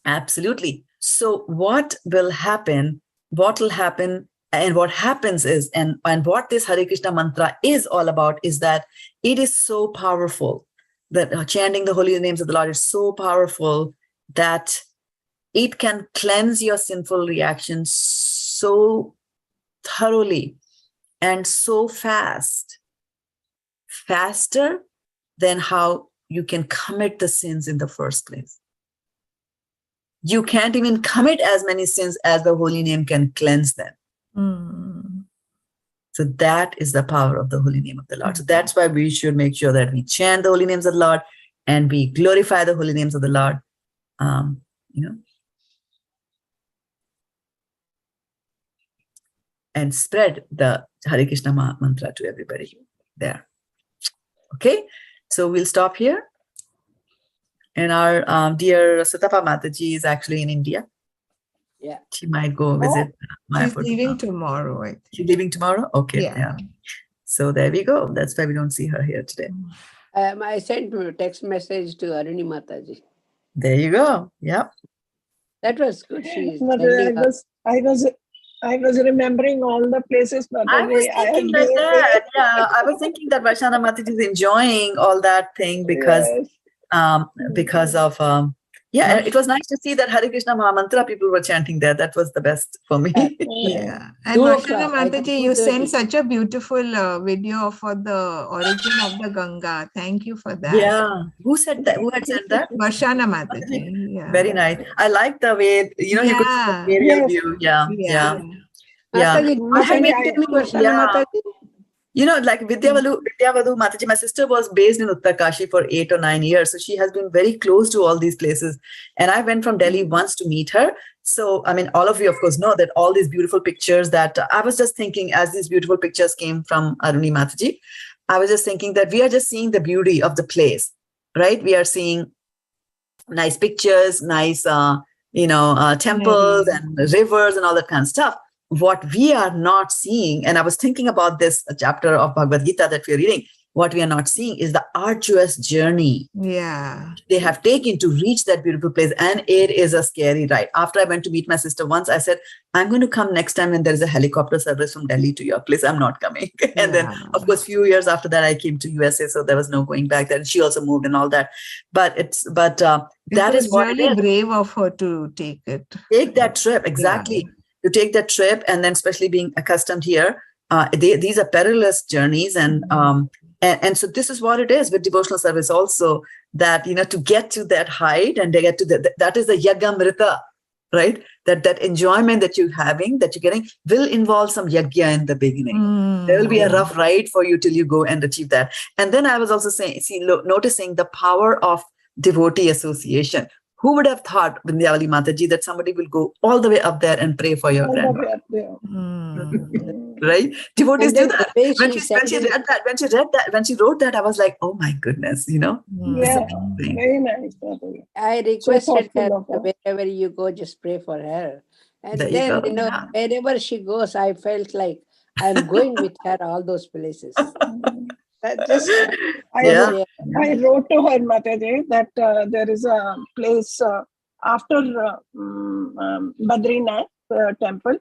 Absolutely. So what will happen, and what happens is, and what this Hare Krishna mantra is all about is that it is so powerful that chanting the holy names of the Lord is so powerful that it can cleanse your sinful reactions so thoroughly and so fast, faster than how you can commit the sins in the first place. You can't even commit as many sins as the holy name can cleanse them. So that is the power of the holy name of the Lord. So that's why we should make sure that we chant the holy names of the Lord and we glorify the holy names of the Lord. And spread the Hare Krishna mantra to everybody there. Okay, so we'll stop here. And our dear Sutapa Mataji is actually in India. Yeah. She might go visit She's Mayapur. leaving tomorrow, I think. She's leaving tomorrow? Okay. Yeah. So there we go. That's why we don't see her here today. I sent a text message to Aruni Mataji. There you go. Yep. That was good. She is I was remembering all the places. I was thinking that. Yeah, I was thinking that Vaishana Mataji is enjoying all that thing because of yeah, it was nice to see that Hare Krishna Mahamantra people were chanting there. That was the best for me. Yeah. And Vaishana Mataji, you sent such a beautiful video for the origin of the Ganga. Thank you for that. Yeah. Who said that? Who had said that? Vaishana Mataji. Yeah. Very nice. I like the way, you could see the aerial view. Yeah. Mataji, Vaishana Mataji. Like Vidyavadhu Mataji, my sister was based in Uttarkashi for 8 or 9 years. So she has been very close to all these places. And I went from Delhi once to meet her. So, I mean, all of you, of course, know that all these beautiful pictures that I was just thinking as these beautiful pictures came from Aruni Mataji, I was just thinking that we are just seeing the beauty of the place, right? We are seeing nice pictures, nice, temples and rivers and all that kind of stuff. What we are not seeing, and I was thinking about this chapter of Bhagavad-gita that we're reading, what we are not seeing is the arduous journey they have taken to reach that beautiful place. And it is a scary ride. After I went to meet my sister once, I said, I'm going to come next time when there is a helicopter service from Delhi to your place. I'm not coming. And then, of course, few years after that, I came to USA. So there was no going back there. And she also moved and all that. But that is what really brave of her to take it. Take that trip. Exactly. To take that trip, and then especially being accustomed here, these are perilous journeys, and so this is what it is with devotional service also, that to get to that height and they get to that is the yagamrita, right? That enjoyment that you're getting will involve some yagya in the beginning. There will be a rough ride for you till you go and achieve that. And then I was also noticing the power of devotee association. Who would have thought, Vindhyavali Mataji, that somebody will go all the way up there and pray for your grandmother? Right? Devotees do that. When she wrote that, I was like, oh my goodness, Yeah, very nice. I requested her, wherever you go, just pray for her. And then, wherever she goes, I felt like I'm going with her all those places. I wrote to her, Mataji, that there is a place after Badrinath temple.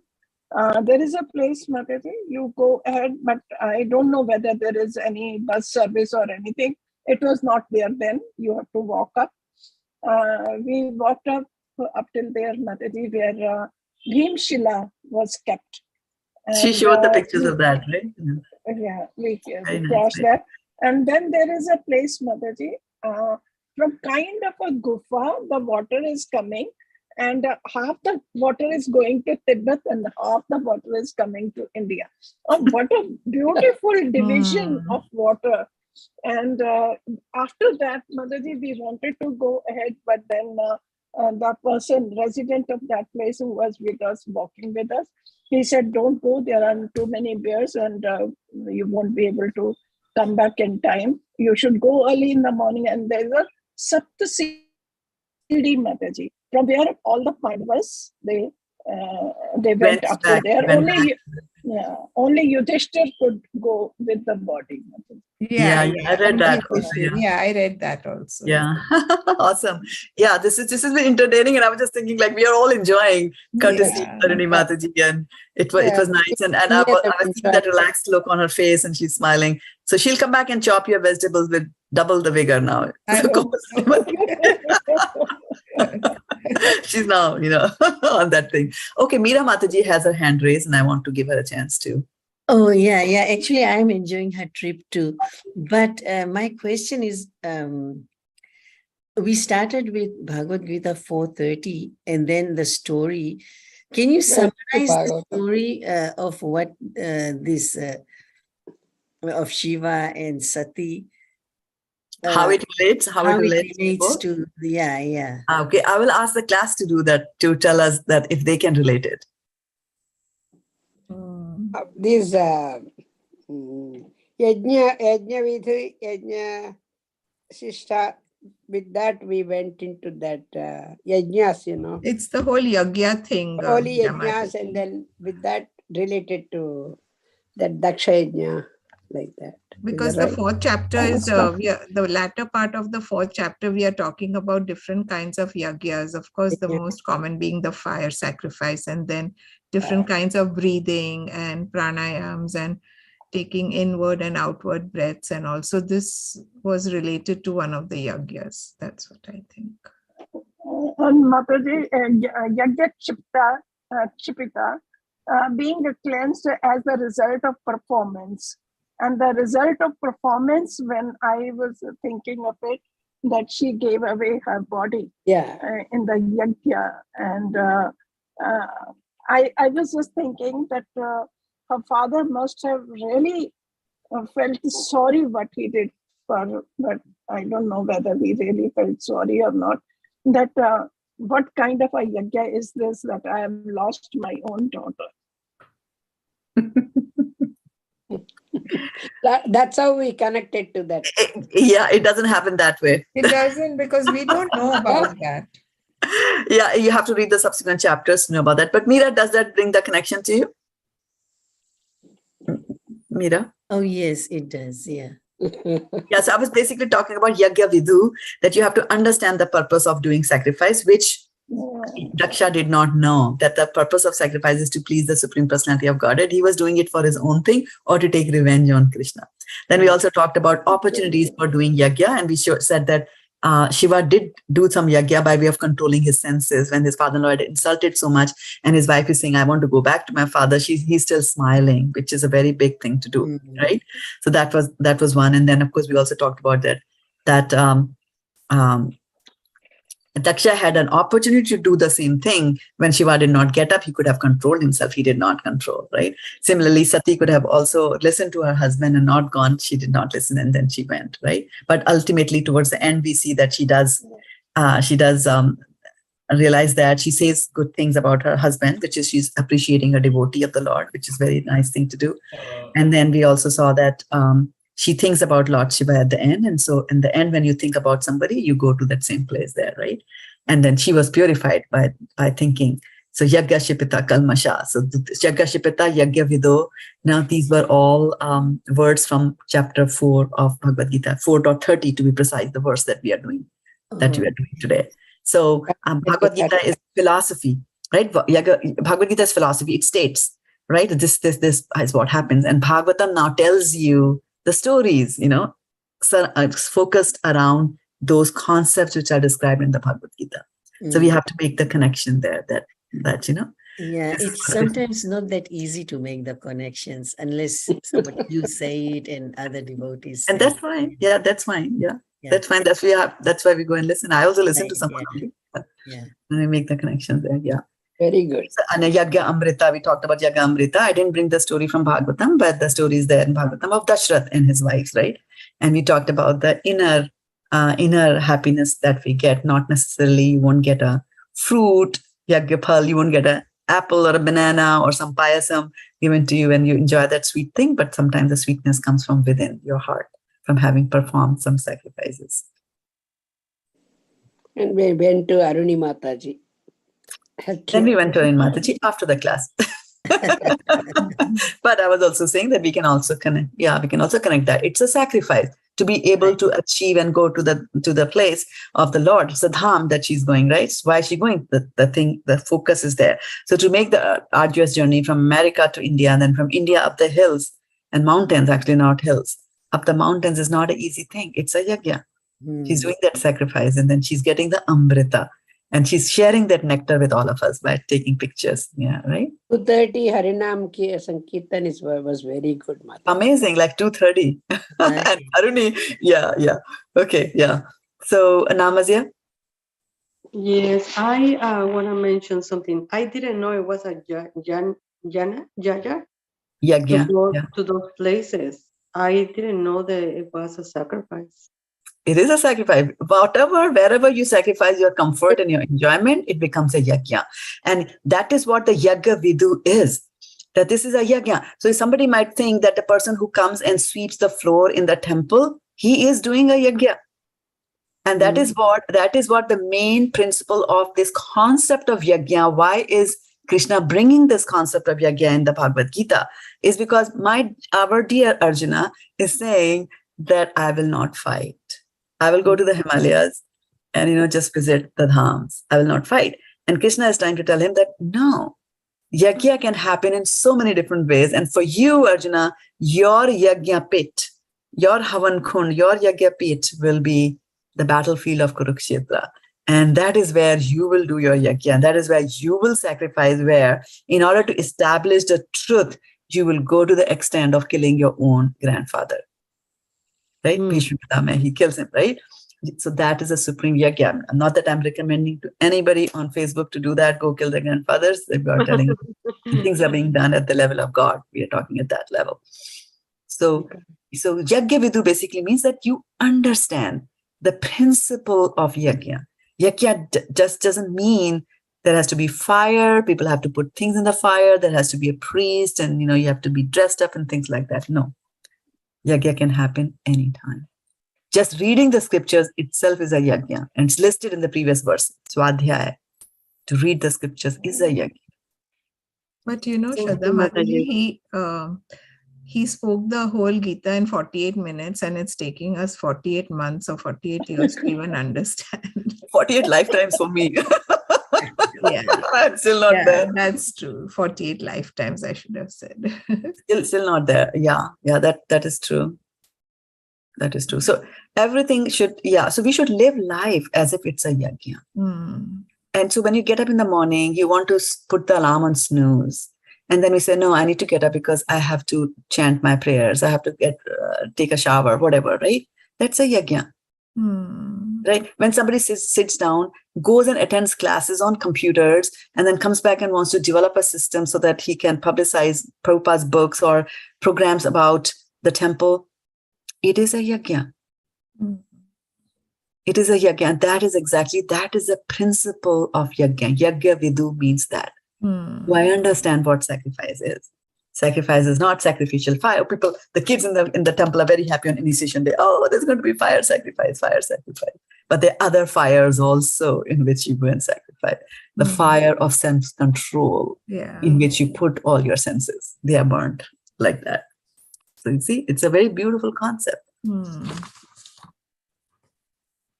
There is a place, Mataji, you go ahead, but I don't know whether there is any bus service or anything. It was not there then. You have to walk up. We walked up till there, Mataji, where Bhimshila was kept. She showed the pictures of that, right? Yeah, we crossed that. And then there is a place, Mataji, from kind of a gufa, the water is coming and half the water is going to Tibet and half the water is coming to India. Oh, what a beautiful division of water. And after that, Motherji, we wanted to go ahead, but then the person, resident of that place who was with us, walking with us, he said, don't go, there are too many bears and you won't be able to come back in time. You should go early in the morning. And there's a Saptasidi Mataji, from where all the Pandavas, they went up to there. Only Yudhishthir could go with the body. Yeah, I read that also, Yeah, I read that also. Yeah. Awesome. Yeah, this has been entertaining, and I was just thinking, like, we are all enjoying courtesy Taruni Mataji, and it was nice, and I was seeing that relaxed look on her face, and she's smiling. So she'll come back and chop your vegetables with double the vigor now. I hope so. She's now, on that thing. Okay, Meera Mataji has her hand raised, and I want to give her a chance too. Oh, yeah. Actually, I'm enjoying her trip too. But my question is, we started with Bhagavad-gita 4.30 and then the story. Can you summarize the story of what of Shiva and Sati? How it relates? How it relates to, yeah. Okay, I will ask the class to do that, to tell us that if they can relate it. This Yajna Vidhi, Yajna Shishta, with that we went into that Yajnas, It's the whole Yagya thing. Holy Yajnas, and then with that related to that Daksha Yajna, like that. Because the fourth chapter is the latter part of the fourth chapter. We are talking about different kinds of yagyas. Of course, the most common being the fire sacrifice, and then different kinds of breathing and pranayams and taking inward and outward breaths. And also this was related to one of the yagyas. That's what I think. And Mataji, Yagya Chipita, being cleansed as the result of performance. And the result of performance, when I was thinking of it, that she gave away her body in the yajna. And I was just thinking that her father must have really felt sorry what he did for her, but I don't know whether he really felt sorry or not. That what kind of a yajna is this, that I have lost my own daughter? That's how we connected to that. It doesn't happen that way. It doesn't, because we don't know about that. Yeah, you have to read the subsequent chapters to know about that. But Meera, does that bring the connection to you? Meera? Oh, yes, it does. Yeah. Yes, I was basically talking about Yagya Vidhu, that you have to understand the purpose of doing sacrifice, which Daksha did not know, that the purpose of sacrifice is to please the Supreme Personality of Godhead. He was doing it for his own thing or to take revenge on Krishna. Then we also talked about opportunities for doing yagya, and we said that Shiva did do some yagya by way of controlling his senses. When his father-in-law had insulted so much and his wife is saying, I want to go back to my father, he's still smiling, which is a very big thing to do, right? So that was one. And then, of course, we also talked about that Daksha had an opportunity to do the same thing. When Shiva did not get up, he could have controlled himself. He did not control, right? Similarly, Sati could have also listened to her husband and not gone. She did not listen, and then she went, right? But ultimately, towards the end, we see that she does realize that she says good things about her husband, which is she's appreciating a devotee of the Lord, which is a very nice thing to do. And then we also saw that she thinks about Lord Shiva at the end. And so in the end, when you think about somebody, you go to that same place there, right? And then she was purified by thinking. So Yagya Shipita Kalmasha. So Yagya Shipita, Yagya Vido. Now these were all words from chapter 4 of Bhagavad-gita, 4.30 to be precise, the verse that we are doing, today. So Bhagavad-gita is philosophy, right? Bhagavad-gita is philosophy. It states, right, this is what happens. And Bhagavatam now tells you the stories, so it's focused around those concepts which are described in the Bhagavad-gita. So we have to make the connection there that. Yeah, it's sometimes not that easy to make the connections unless somebody you say it and other devotees. And that's fine. Yeah, that's fine. Yeah, that's fine. That's why we go and listen. I also listen to someone. Yeah. Yeah. And I make the connections there. Yeah. Very good. So, and Yagya Amrita, we talked about Yagya Amrita. I didn't bring the story from Bhagavatam, but the story is there in Bhagavatam of Dashrath and his wives, right? And we talked about the inner happiness that we get. Not necessarily you won't get a fruit, Yagyapal, you won't get an apple or a banana or some payasam given to you and you enjoy that sweet thing. But sometimes the sweetness comes from within your heart, from having performed some sacrifices. And we went to Aruni Mataji. Then we went to Arun Mataji after the class. But I was also saying that we can also connect. Yeah, we can also connect that. It's a sacrifice to be able to achieve and go to the place of the Lord. It's the dham that she's going, right? So why is she going? The focus is there. So to make the arduous journey from America to India and then from India up the hills and mountains, actually not hills, up the mountains is not an easy thing. It's a yagya. She's doing that sacrifice and then she's getting the amrita. And she's sharing that nectar with all of us by taking pictures. Yeah, right? 2:30 Harinam ki Sankirtan was very good, Mata. Amazing, like 2:30. Right. And Aruni, yeah. Okay, yeah. So, Namazia? Yes, I want to mention something. I didn't know it was a Yaya Yagya. to go Yeah. to those places. I didn't know that it was a sacrifice. It is a sacrifice. Wherever you sacrifice your comfort and your enjoyment, it becomes a yagya. And that is what the yagya vidu is. That this is a yagya. So somebody might think that the person who comes and sweeps the floor in the temple, he is doing a yagya. And that is what the main principle of this concept of yagya. Why is Krishna bringing this concept of yagya in the Bhagavad-gita? Is because our dear Arjuna is saying that I will not fight. I will go to the Himalayas and, just visit the dhams. I will not fight. And Krishna is trying to tell him that no, yagya can happen in so many different ways. And for you, Arjuna, your yagya pit, your havan kund, your yagya pit will be the battlefield of Kurukshetra. And that is where you will do your yagya. And that is where you will sacrifice, where in order to establish the truth, you will go to the extent of killing your own grandfather. Right? He kills him, right? So that is a supreme yagya. Not that I'm recommending to anybody on Facebook to do that, go kill their grandfathers. We are telling you, things are being done at the level of God. We are talking at that level. So yagya vidu basically means that you understand the principle of yagya. Yagya just doesn't mean there has to be fire, people have to put things in the fire, there has to be a priest, and you have to be dressed up and things like that. No. Yagya can happen anytime. Just reading the scriptures itself is a yagya. And it's listed in the previous verse. Swadhyaya. To read the scriptures is a yagya. But Shraddha Mataji, he spoke the whole Gita in 48 minutes and it's taking us 48 months or 48 years to even understand. 48 lifetimes for me. Yeah. I'm still not there. That's true. 48 lifetimes, I should have said. Still not there. Yeah, that is true. That is true. So everything so we should live life as if it's a yagya. And so when you get up in the morning, you want to put the alarm on snooze. And then we say, no, I need to get up because I have to chant my prayers. I have to take a shower, whatever, right? That's a yagya. Right? When somebody sits down, goes and attends classes on computers, and then comes back and wants to develop a system so that he can publicize Prabhupada's books or programs about the temple, it is a yagya. It is a yagya. And that is the principle of yagya. Yagya vidu means that. So I understand what sacrifice is. Sacrifice is not sacrificial fire. The kids in the temple are very happy on initiation day. Oh, there's going to be fire sacrifice. But there are other fires also in which you go and sacrifice. The fire of self-control, in which you put all your senses. They are burnt like that. So you see, it's a very beautiful concept.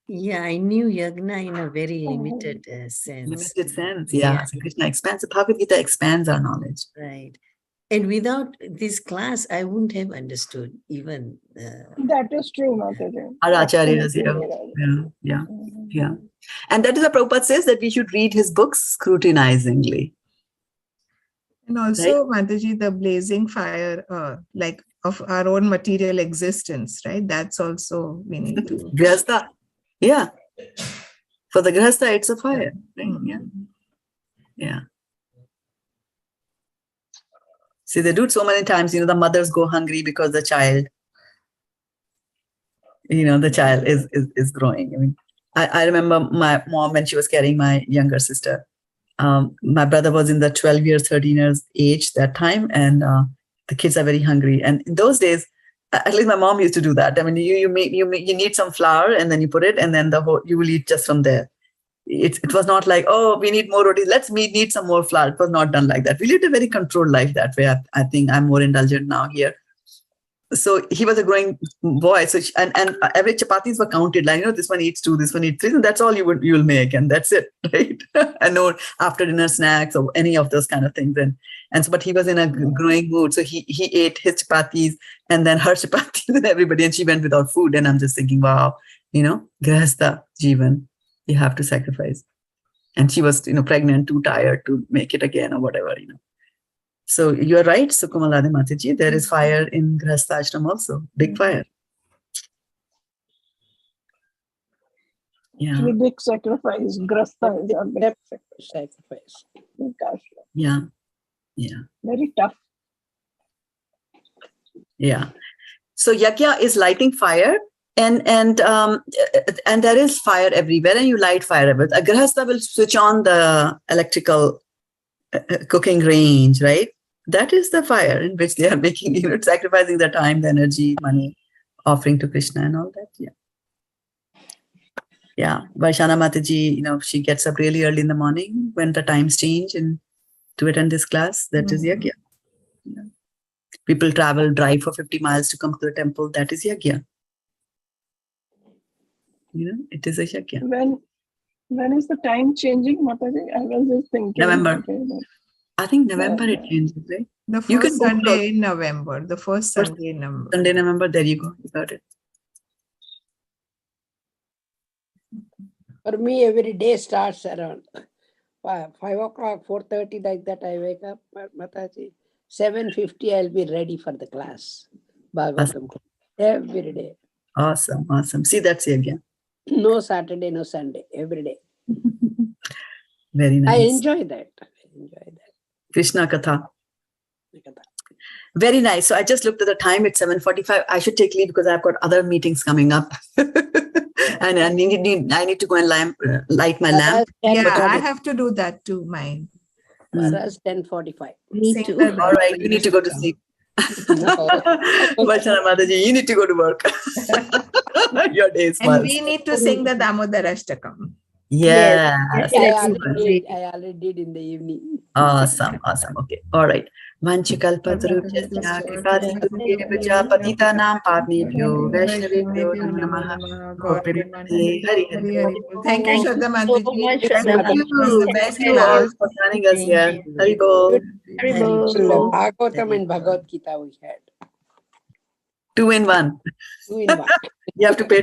Yeah, I knew yagna in a very limited sense. Limited sense, yeah. So Krishna expands. The Bhagavad-gita expands our knowledge. Right. And without this class, I wouldn't have understood even. That is true, Mataji. Our acharyas, yeah. And that is what Prabhupada says, that we should read his books scrutinizingly. And also, right? Mataji, the blazing fire, like of our own material existence, right? That's also we need to. Vyasta. Yeah. For the grihastha, it's a fire, right? Yeah. Yeah. See, they do it so many times, the mothers go hungry because the child, the child is growing. I mean, I remember my mom when she was carrying my younger sister. My brother was in the 12 years, 13 years age that time, and the kids are very hungry. And in those days, at least my mom used to do that. I mean, you need some flour, and then you put it, and then you will eat just from there. It was not like, oh, we need more roti. Need some more flour. It was not done like that. We lived a very controlled life that way. I think I'm more indulgent now here. So he was a growing boy. So and every chapatis were counted. Like, this one eats 2, this one eats 3, and that's all you will make, and that's it, right? And no after dinner snacks or any of those kind of things. And so, but he was in a growing mood, so he ate his chapatis and then her chapatis and everybody, and she went without food. And I'm just thinking, wow, grihastha jivan, you have to sacrifice. And she was, pregnant, too tired to make it again or whatever, So you're right, Sukumalade Mataji, there is fire in Grihastha Ashram also, big fire. Yeah. It's a big sacrifice. Grihastha is a big Sacrifice. Yeah. Yeah. Very tough. Yeah. So yajna is lighting fire, and there is fire everywhere, and you light fire everywhere. A grihastha will switch on the electrical cooking range, right? That is the fire in which they are making, sacrificing the time, the energy, money, offering to Krishna and all that. Yeah. Yeah. Vaishana Mataji, she gets up really early in the morning when the times change and to attend this class. That is yajna. Yeah. People drive for 50 miles to come to the temple. That is yajna. It is a yajna. When is the time changing, Mataji? I was just thinking. November. I think November it changes, right? The first Sunday in November. The first Sunday in November. Sunday, November. There you go. You got it. For me, every day starts around 5 o'clock, 4:30, like that. I wake up, Mataji. 7:50, I'll be ready for the class. Bhagavatam. Every day. Awesome. See, that's yajna. No Saturday, no Sunday. Every day. Very nice. I enjoy that. Krishna Katha. Very nice. So I just looked at the time. It's 7:45. I should take leave because I've got other meetings coming up. And I need to go and light my lamp. Yeah, I have to do that too, mine. For us, 10:45. Me too. All right, you need to go to sleep. Vaishana Mataji, you need to go to work. Your day is And full. we need to sing the Damodarashtakam. Yes. I already did in the evening. Awesome. Okay. All right. Vanchikalpatarubhyasya kripadindubhya patitanam pavnebhyo vaishnavebhyo namo namaha. Gopavipate Hari Hari. Thank you, Shraddha Mataji. Thank you. It was the best Thank you all class. for joining us here. Hari Bol. Bhagavatam and Bhagavad-gita we had. 2 in 1. 2 in 1. You have to pay